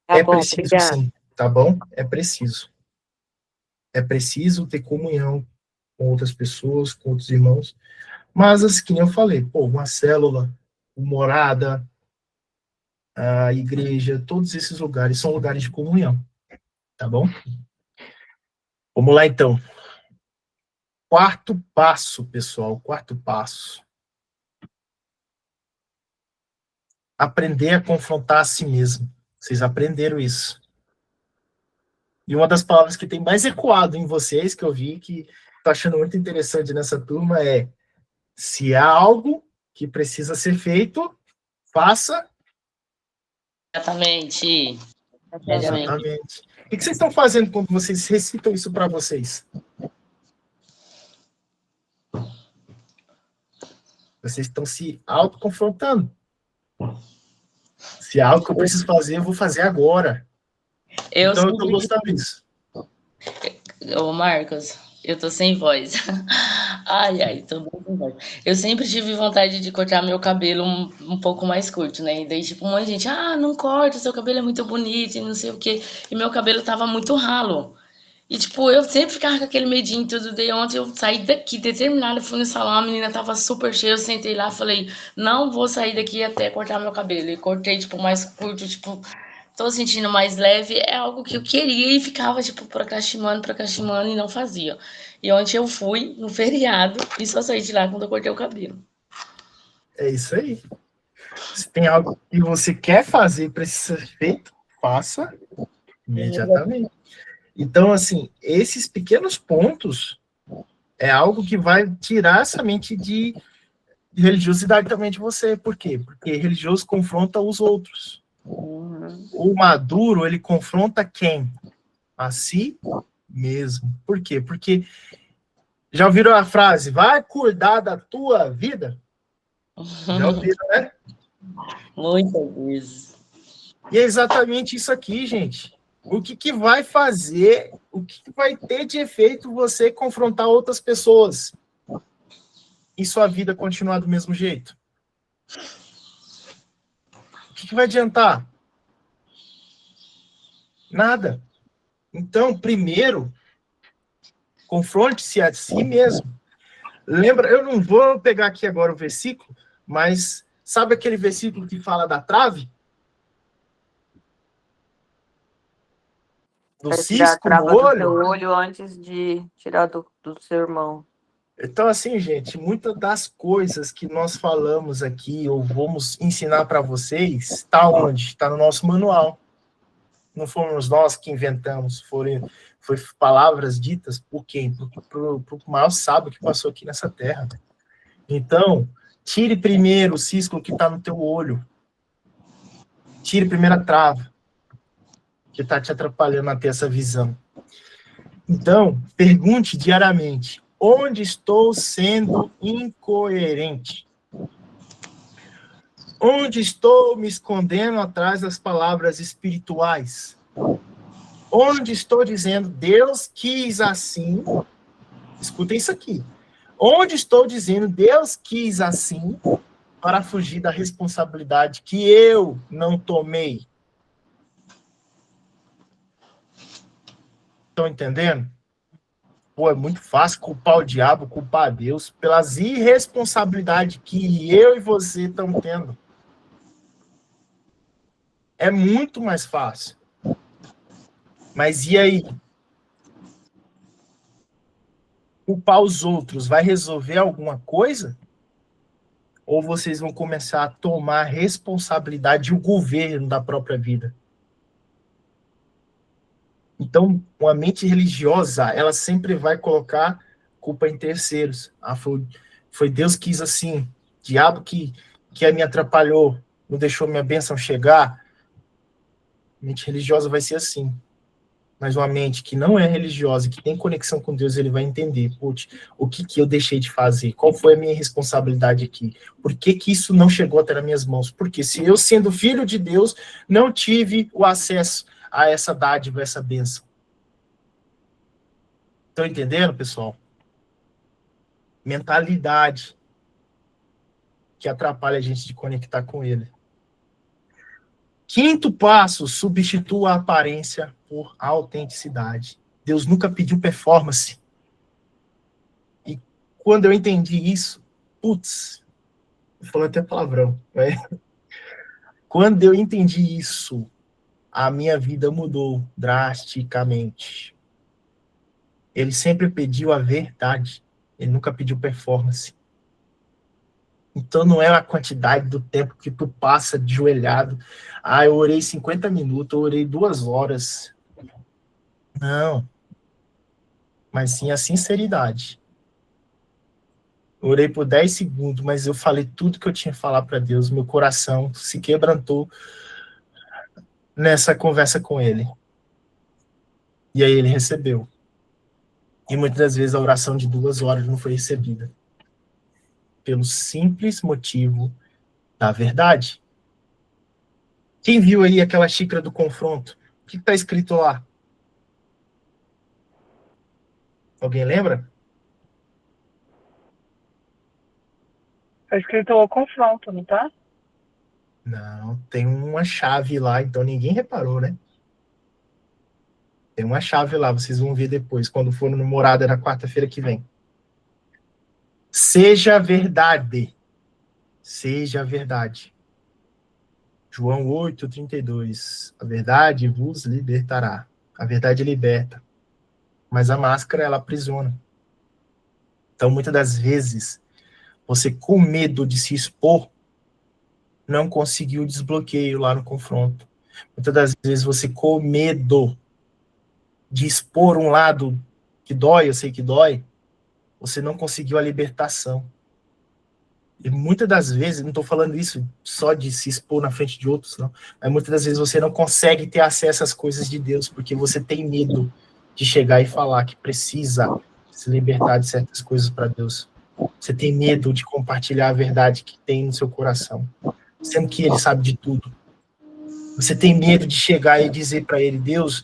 Tá bom, preciso obrigada. sim, tá bom? É preciso. É preciso ter comunhão com outras pessoas, com outros irmãos, mas assim, que nem eu falei, pô, uma célula, uma morada, a igreja, todos esses lugares são lugares de comunhão, tá bom? Vamos lá, então. Quarto passo, pessoal, quarto passo. Aprender a confrontar a si mesmo. Vocês aprenderam isso. E uma das palavras que tem mais ecoado em vocês, que eu vi, que estou achando muito interessante nessa turma, é: se há algo que precisa ser feito, faça. Exatamente. Exatamente. O que vocês estão fazendo quando vocês recitam isso para vocês? Vocês estão se autoconfrontando. Se há algo que eu preciso fazer, eu vou fazer agora. Eu Então, eu estou sempre gostando disso. Ô, Marcos, eu tô sem voz. Ai, tô muito sem voz. Eu sempre tive vontade de cortar meu cabelo um pouco mais curto, né? E daí, tipo, um monte de gente, não corta, seu cabelo é muito bonito e não sei o quê. E meu cabelo tava muito ralo. E, tipo, eu sempre ficava com aquele medinho e tudo. Daí ontem eu saí daqui, determinada, fui no salão, a menina tava super cheia, eu sentei lá, falei, não vou sair daqui até cortar meu cabelo. E cortei, tipo, mais curto, tipo, tô sentindo mais leve. É algo que eu queria e ficava, tipo, procrastinando e não fazia. E ontem eu fui no feriado e só saí de lá quando eu cortei o cabelo. É isso aí. Se tem algo que você quer fazer e precisa ser feito, faça imediatamente. Então, assim, esses pequenos pontos é algo que vai tirar essa mente de religiosidade também de você. Por quê? Porque religioso confronta os outros. O maduro, ele confronta quem? A si mesmo. Por quê? Porque já ouviram a frase, vai cuidar da tua vida? Já ouviram, né? Muitas vezes. E é exatamente isso aqui, gente. O que vai fazer, o que vai ter de efeito você confrontar outras pessoas e sua vida continuar do mesmo jeito? O que vai adiantar? Nada. Então, primeiro, confronte-se a si mesmo. Lembra, eu não vou pegar aqui agora o versículo, mas sabe aquele versículo que fala da trave? Do Vai tirar a cisco no trava do teu olho? olho antes de tirar do seu irmão. Então, assim, gente, muitas das coisas que nós falamos aqui, ou vamos ensinar para vocês, está onde? Está no nosso manual. Não fomos nós que inventamos, foi palavras ditas por quem? Por o maior sábio que passou aqui nessa terra. Então, tire primeiro o cisco que está no teu olho. Tire primeiro a trava, que está te atrapalhando a ter essa visão. Então, pergunte diariamente, onde estou sendo incoerente? Onde estou me escondendo atrás das palavras espirituais? Onde estou dizendo, Deus quis assim? Escutem isso aqui. Onde estou dizendo, Deus quis assim, para fugir da responsabilidade que eu não tomei? Estão entendendo? Pô, é muito fácil culpar o diabo, culpar a Deus pelas irresponsabilidades que eu e você estamos tendo. É muito mais fácil. Mas e aí? Culpar os outros vai resolver alguma coisa? Ou vocês vão começar a tomar responsabilidade e o governo da própria vida? Então, uma mente religiosa, ela sempre vai colocar culpa em terceiros. Foi Deus que quis assim, diabo que me atrapalhou, não deixou minha bênção chegar. Mente religiosa vai ser assim. mas uma mente que não é religiosa, que tem conexão com Deus, ele vai entender, putz, o que eu deixei de fazer? Qual foi a minha responsabilidade aqui? Por que isso não chegou até nas minhas mãos? Porque se eu, sendo filho de Deus, não tive o acesso a essa dádiva, essa bênção. Estão entendendo, pessoal? Mentalidade que atrapalha a gente de conectar com ele. Quinto passo, substitua a aparência por autenticidade. Deus nunca pediu performance. E quando eu entendi isso, putz, falando até palavrão, né? Quando eu entendi isso, a minha vida mudou drasticamente. Ele sempre pediu a verdade. Ele nunca pediu performance. Então não é a quantidade do tempo que tu passa ajoelhado. Ah, eu orei 50 minutos, eu orei 2 horas. Não. Mas sim a sinceridade. Eu orei por 10 segundos, mas eu falei tudo que eu tinha que falar para Deus. Meu coração se quebrantou nessa conversa com ele. E aí ele recebeu. E muitas das vezes a oração de 2 horas não foi recebida. Pelo simples motivo da verdade. Quem viu aí aquela xícara do confronto? O que está escrito lá? Alguém lembra? Tá escrito o confronto, não tá? Não, tem uma chave lá, então ninguém reparou, né? Tem uma chave lá, vocês vão ver depois, quando for no Morada na quarta-feira que vem. Seja verdade. Seja verdade. João 8:32. A verdade vos libertará. A verdade liberta. Mas a máscara, ela aprisiona. Então, muitas das vezes, você com medo de se expor, não conseguiu o desbloqueio lá no confronto. Muitas das vezes, você com medo de expor um lado que dói, eu sei que dói, você não conseguiu a libertação. E muitas das vezes, não estou falando isso só de se expor na frente de outros, não, mas muitas das vezes você não consegue ter acesso às coisas de Deus, porque você tem medo de chegar e falar que precisa se libertar de certas coisas para Deus. Você tem medo de compartilhar a verdade que tem no seu coração, sendo que Ele sabe de tudo. Você tem medo de chegar e dizer para Ele, Deus,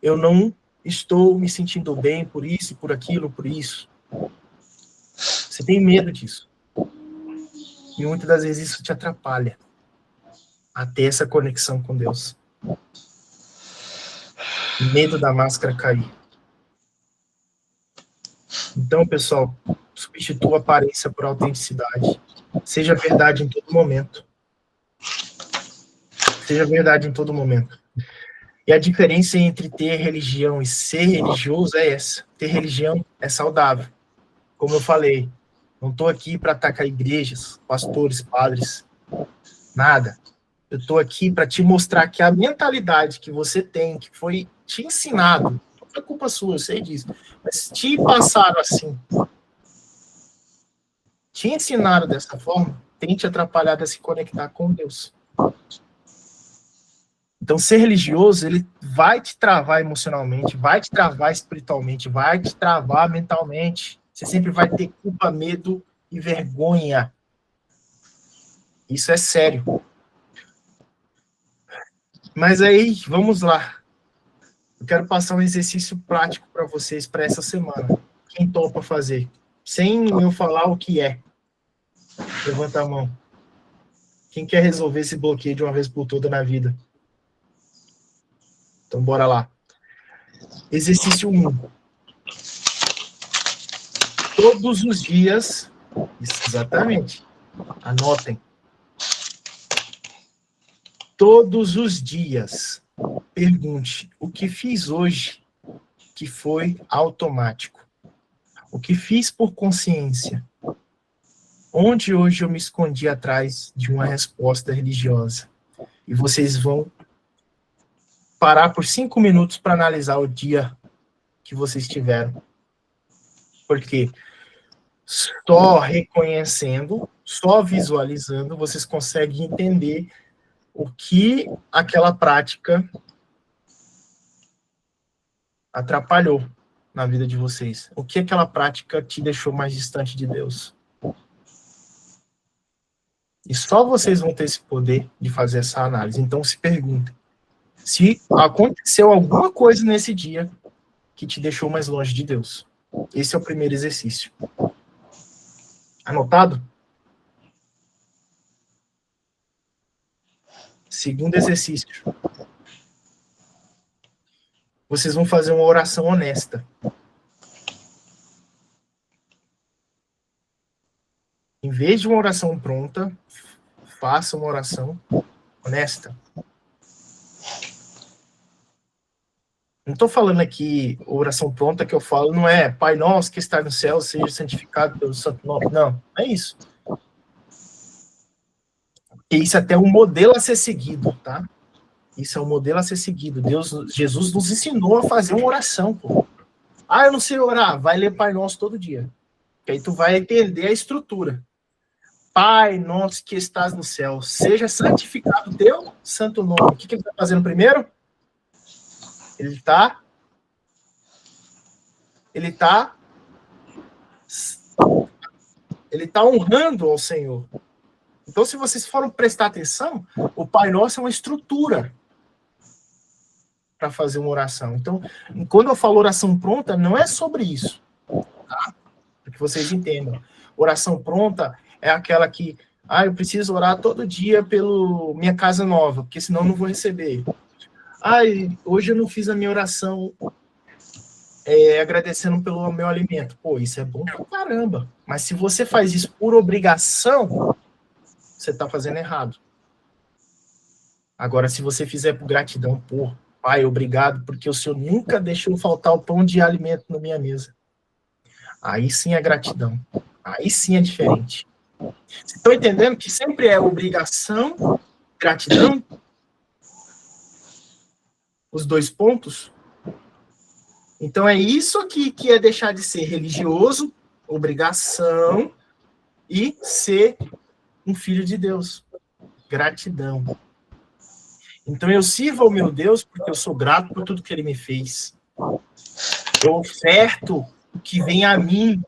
eu não estou me sentindo bem por isso, por aquilo, por isso. Você tem medo disso. E muitas das vezes isso te atrapalha a ter essa conexão com Deus. Medo da máscara cair. Então, pessoal, substitua a aparência por autenticidade. Seja verdade em todo momento. Seja verdade em todo momento. E a diferença entre ter religião e ser religioso é essa. Ter religião é saudável. Como eu falei, não estou aqui para atacar igrejas, pastores, padres, nada. Eu estou aqui para te mostrar que a mentalidade que você tem, que foi te ensinado, não foi culpa sua, eu sei disso, mas te passaram assim, te ensinaram dessa forma, tem te atrapalhado a se conectar com Deus. Então, ser religioso, ele vai te travar emocionalmente, vai te travar espiritualmente, vai te travar mentalmente. Você sempre vai ter culpa, medo e vergonha. Isso é sério. Mas aí, vamos lá. Eu quero passar um exercício prático para vocês para essa semana. Quem topa fazer? Sem eu falar o que é. Levanta a mão. Quem quer resolver esse bloqueio de uma vez por toda na vida? Então, bora lá. Exercício 1. Todos os dias, isso, exatamente, anotem. Todos os dias, pergunte, o que fiz hoje que foi automático? O que fiz por consciência? Onde hoje eu me escondi atrás de uma resposta religiosa? E vocês vão parar por 5 minutos para analisar o dia que vocês tiveram. Porque só reconhecendo, só visualizando, vocês conseguem entender o que aquela prática atrapalhou na vida de vocês? O que aquela prática te deixou mais distante de Deus? E só vocês vão ter esse poder de fazer essa análise. Então se perguntem se aconteceu alguma coisa nesse dia que te deixou mais longe de Deus. Esse é o primeiro exercício. Anotado? Segundo exercício. Vocês vão fazer uma oração honesta. Em vez de uma oração pronta, faça uma oração honesta. Não estou falando aqui, oração pronta que eu falo, não é Pai Nosso que está no céu, seja santificado pelo santo nome. Não é isso. Isso é até um modelo a ser seguido, tá? Isso é um modelo a ser seguido. Jesus nos ensinou a fazer uma oração, pô. Ah, eu não sei orar. Vai ler Pai Nosso todo dia. Que aí tu vai entender a estrutura. Pai Nosso que estás no céu, seja santificado o teu santo nome. O que ele está fazendo primeiro? Ele está honrando ao Senhor. Então, se vocês forem prestar atenção, o Pai Nosso é uma estrutura para fazer uma oração. Então, quando eu falo oração pronta, não é sobre isso, tá? Para que vocês entendam. Oração pronta é aquela que, eu preciso orar todo dia pela minha casa nova, porque senão eu não vou receber. Hoje eu não fiz a minha oração agradecendo pelo meu alimento. Pô, isso é bom pra caramba. Mas se você faz isso por obrigação, você está fazendo errado. Agora, se você fizer por gratidão, Pai, obrigado, porque o Senhor nunca deixou faltar o pão de alimento na minha mesa. Aí sim é gratidão. Aí sim é diferente. Vocês estão entendendo que sempre é obrigação, gratidão? Os dois pontos? Então é isso aqui que é deixar de ser religioso, obrigação, e ser um filho de Deus. Gratidão. Então eu sirvo ao meu Deus porque eu sou grato por tudo que ele me fez. Eu oferto o que vem a mim.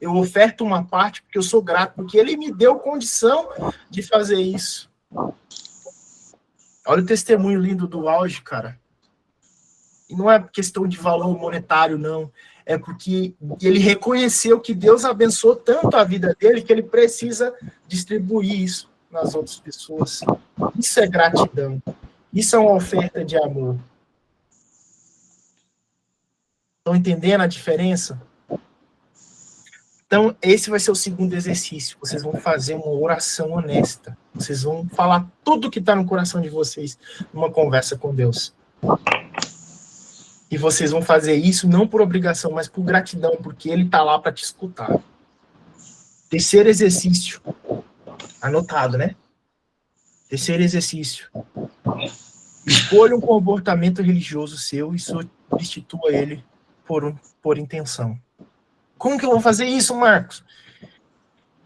Eu oferto uma parte porque eu sou grato, porque ele me deu condição de fazer isso. Olha o testemunho lindo do auge, cara. E não é questão de valor monetário, não. É porque ele reconheceu que Deus abençoou tanto a vida dele que ele precisa distribuir isso nas outras pessoas. Isso é gratidão. Isso é uma oferta de amor. Estão entendendo a diferença? Então, esse vai ser o segundo exercício. Vocês vão fazer uma oração honesta. Vocês vão falar tudo que está no coração de vocês numa conversa com Deus. E vocês vão fazer isso não por obrigação, mas por gratidão, porque ele está lá para te escutar. Terceiro exercício. Anotado, né? Terceiro exercício. Escolha um comportamento religioso seu e substitua ele por intenção. Como que eu vou fazer isso, Marcos?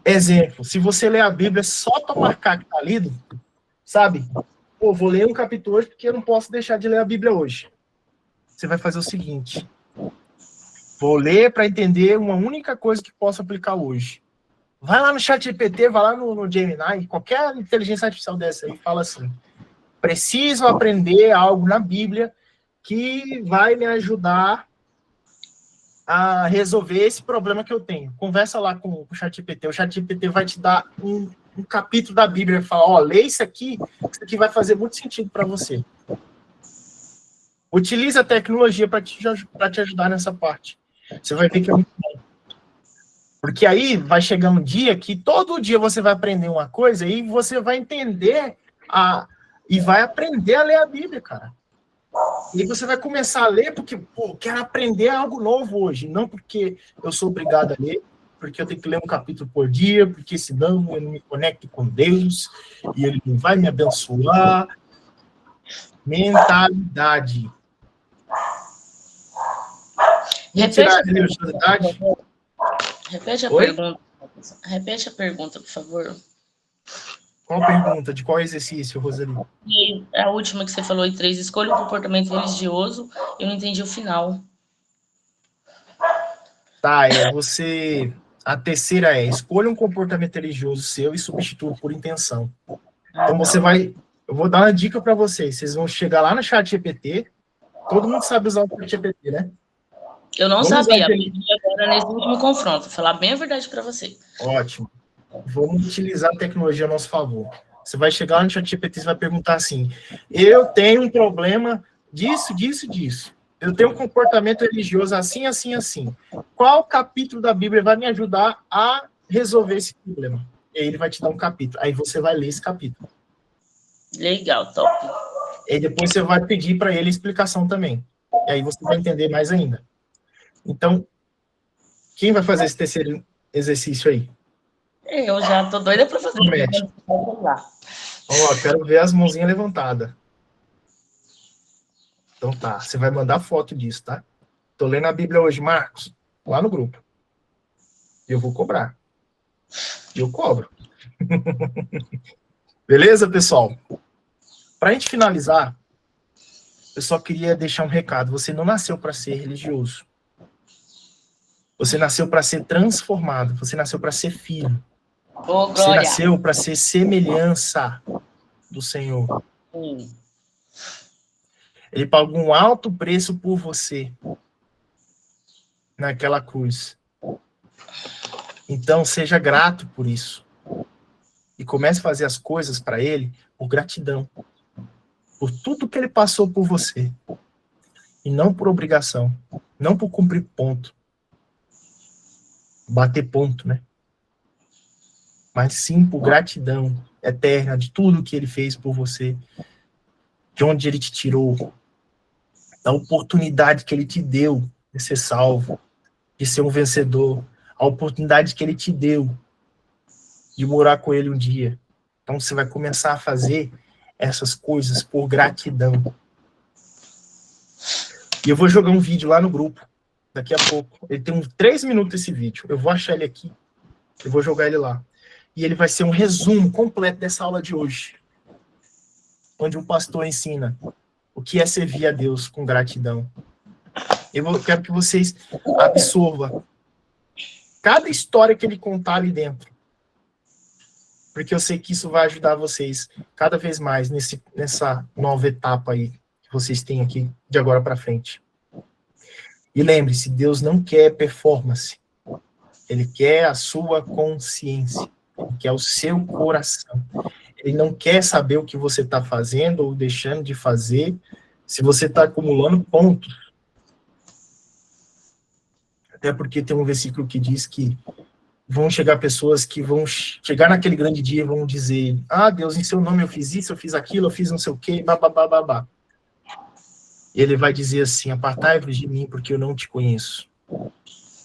Exemplo, se você ler a Bíblia só para marcar que está lido, sabe? Vou ler um capítulo hoje porque eu não posso deixar de ler a Bíblia hoje. Você vai fazer o seguinte. Vou ler para entender uma única coisa que posso aplicar hoje. Vai lá no ChatGPT, vai lá no Gemini, qualquer inteligência artificial dessa aí, fala assim, preciso aprender algo na Bíblia que vai me ajudar a resolver esse problema que eu tenho. Conversa lá com o ChatGPT. O ChatGPT vai te dar um capítulo da Bíblia e falar, lê isso aqui vai fazer muito sentido para você. Utilize a tecnologia para te ajudar nessa parte. Você vai ver que é muito bom. Porque aí vai chegar um dia que todo dia você vai aprender uma coisa e você vai entender e vai aprender a ler a Bíblia, cara. E você vai começar a ler porque, quero aprender algo novo hoje. Não porque eu sou obrigado a ler, porque eu tenho que ler um capítulo por dia, porque senão eu não me conecto com Deus e ele não vai me abençoar. Mentalidade. Repete a pergunta. Repete a pergunta, por favor. Qual pergunta? De qual exercício, Roseli? A última que você falou, 3, escolha um comportamento religioso. Eu não entendi o final. Tá, a terceira é, escolha um comportamento religioso seu e substitua por intenção. Então eu vou dar uma dica para vocês vão chegar lá no ChatGPT, todo mundo sabe usar o ChatGPT, né? Eu não Vamos sabia, usar aprendi agora nesse último confronto, vou falar bem a verdade para você. Ótimo. Vamos utilizar a tecnologia a nosso favor. Você vai chegar lá no ChatGPT e vai perguntar assim, eu tenho um problema disso. Eu tenho um comportamento religioso assim. Qual capítulo da Bíblia vai me ajudar a resolver esse problema? E aí ele vai te dar um capítulo. Aí você vai ler esse capítulo. Legal, top. E depois você vai pedir para ele explicação também. E aí você vai entender mais ainda. Então, quem vai fazer esse terceiro exercício aí? Eu já tô doida para fazer. Promete. Vamos lá, quero ver as mãozinhas levantadas. Então tá, você vai mandar foto disso, tá? Tô lendo a Bíblia hoje, Marcos, lá no grupo. Eu vou cobrar. Eu cobro. Beleza, pessoal? Pra gente finalizar, eu só queria deixar um recado. Você não nasceu para ser religioso. Você nasceu para ser transformado. Você nasceu para ser filho. Ô, Você glória. nasceu para ser semelhança do Senhor. Ele pagou um alto preço por você naquela cruz. Então, seja grato por isso. E comece a fazer as coisas para ele por gratidão. Por tudo que ele passou por você. E não por obrigação. Não por cumprir ponto. Bater ponto, né? Mas sim por gratidão eterna de tudo que ele fez por você. De onde ele te tirou. Da oportunidade que ele te deu de ser salvo. De ser um vencedor. A oportunidade que ele te deu de morar com ele um dia. Então você vai começar a fazer essas coisas por gratidão. E eu vou jogar um vídeo lá no grupo, daqui a pouco. Ele tem uns 3 minutos esse vídeo. Eu vou achar ele aqui. Eu vou jogar ele lá. E ele vai ser um resumo completo dessa aula de hoje. Onde o pastor ensina o que é servir a Deus com gratidão. Eu quero que vocês absorvam cada história que ele contar ali dentro. Porque eu sei que isso vai ajudar vocês cada vez mais nessa nova etapa aí que vocês têm aqui de agora para frente. E lembre-se, Deus não quer performance. Ele quer a sua consciência. Ele quer o seu coração. Ele não quer saber o que você está fazendo ou deixando de fazer, se você está acumulando pontos. Até porque tem um versículo que diz que vão chegar pessoas que vão chegar naquele grande dia e vão dizer, Deus, em seu nome eu fiz isso, eu fiz aquilo, eu fiz não sei o quê, babá. Ele vai dizer assim, apartai-vos de mim, porque eu não te conheço.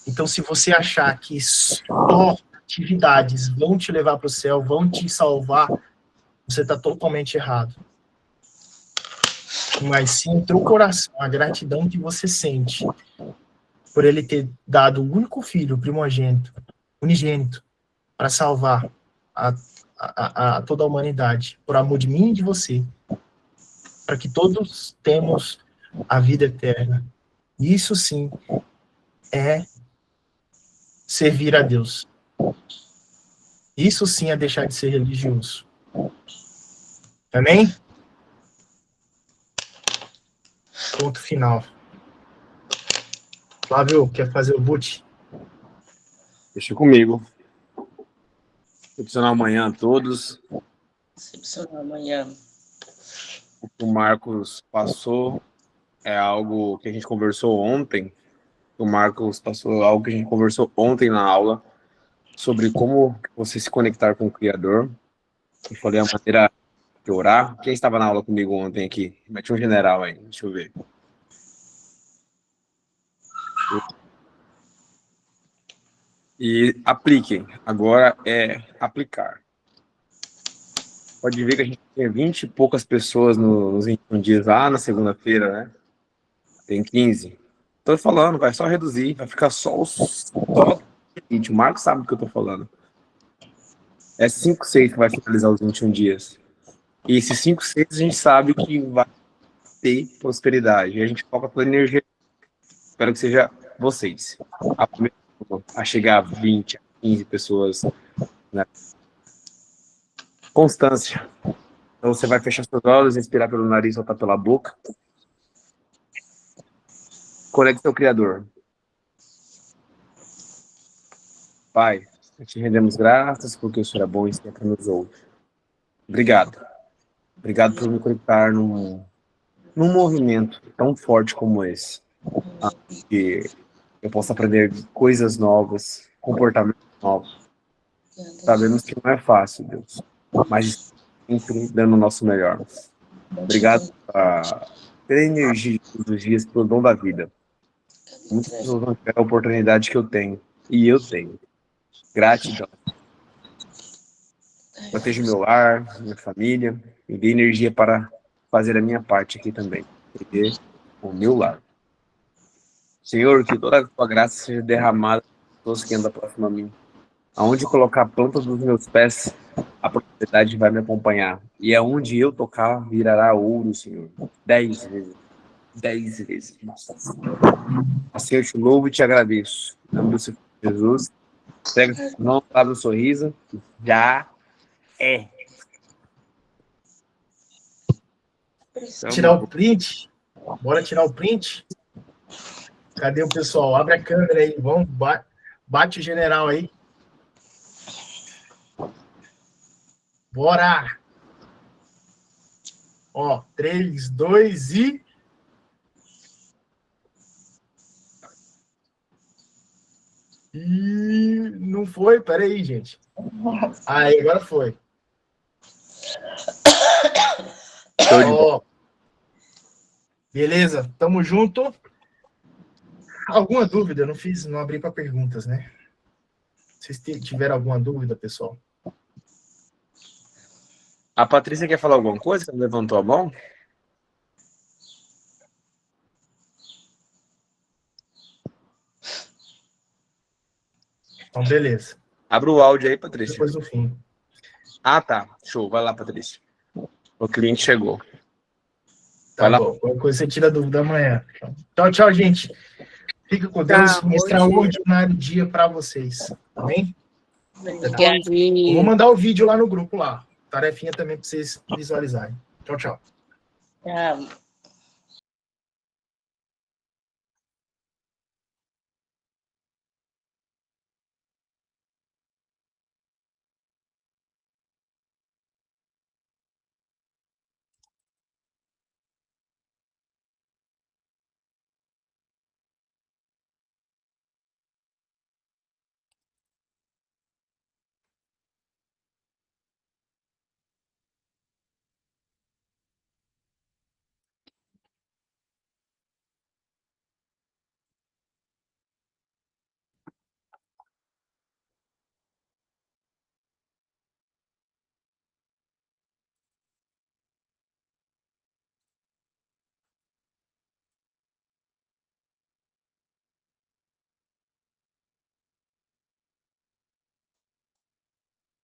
Então, se você achar que só atividades vão te levar para o céu, vão te salvar, você está totalmente errado. Mas sim, o teu coração, a gratidão que você sente por ele ter dado o único filho, o primogênito, unigênito, para salvar a toda a humanidade, por amor de mim e de você, para que todos temos a vida eterna. Isso sim é servir a Deus. Isso sim é deixar de ser religioso. Amém? Ponto final. Flávio, quer fazer o boot? Deixa comigo. Excepcional amanhã a todos. Excepcional amanhã. O que o Marcos passou é algo que a gente conversou ontem. O Marcos passou algo que a gente conversou ontem na aula sobre como você se conectar com o Criador. Eu falei a maneira de orar. Quem estava na aula comigo ontem aqui? Mete um general aí, deixa eu ver. E apliquem. Agora é aplicar. Pode ver que a gente tem 20 e poucas pessoas nos 21 dias lá na segunda-feira, né? Tem 15. Tô falando, vai só reduzir, vai ficar só o o Marcos sabe do que eu tô falando. É 5, 6 que vai finalizar os 21 dias. E esses 5, 6 a gente sabe que vai ter prosperidade. E a gente foca pela energia. Espero que seja vocês. A primeira a chegar a 20, a 15 pessoas, né? Constância. Então você vai fechar seus olhos, inspirar pelo nariz, soltar pela boca. Conecte ao Criador. Pai, te rendemos graças porque o Senhor é bom e sempre nos ouve. Obrigado. Obrigado por me conectar num movimento tão forte como esse. Que eu possa aprender coisas novas, comportamentos novos. Sabemos que não é fácil, Deus, mas sempre dando o nosso melhor. Obrigado pela energia de todos os dias, pelo dom da vida. Muitas pessoas não tiveram a oportunidade que eu tenho, e eu tenho. Gratidão. Proteja o meu lar, minha família, e dê energia para fazer a minha parte aqui também. Entender o meu lar. Senhor, que toda a tua graça seja derramada nas pessoas que andam próximo a mim. Aonde colocar a planta dos meus pés, a prosperidade vai me acompanhar. E aonde eu tocar, virará ouro, Senhor. 10 vezes. 10 vezes. Assim eu te louvo e te agradeço. Em nome do Senhor Jesus. Pega, não abre um sorriso. Já é. Tirar o print. Bora tirar o print. Cadê o pessoal? Abre a câmera aí. Vamos, bate o general aí. Bora! Ó, 3, 2 e... E não foi? Peraí, gente. Aí, agora foi. Ó, beleza, tamo junto. Alguma dúvida? Não abri para perguntas, né? Vocês tiveram alguma dúvida, pessoal? A Patrícia quer falar alguma coisa? Ela levantou a mão? Então, beleza. Abra o áudio aí, Patrícia. Depois do fim. Ah, tá. Show. Vai lá, Patrícia. O cliente chegou. Tá Vai lá. bom. Qualquer coisa você tira a dúvida amanhã. Tchau, tchau, gente. Fica com Deus. Tá, Um extraordinário dia para vocês. Amém? Eu vou mandar o vídeo lá no grupo lá. Tarefinha também para vocês visualizarem. Tchau, tchau. Tchau.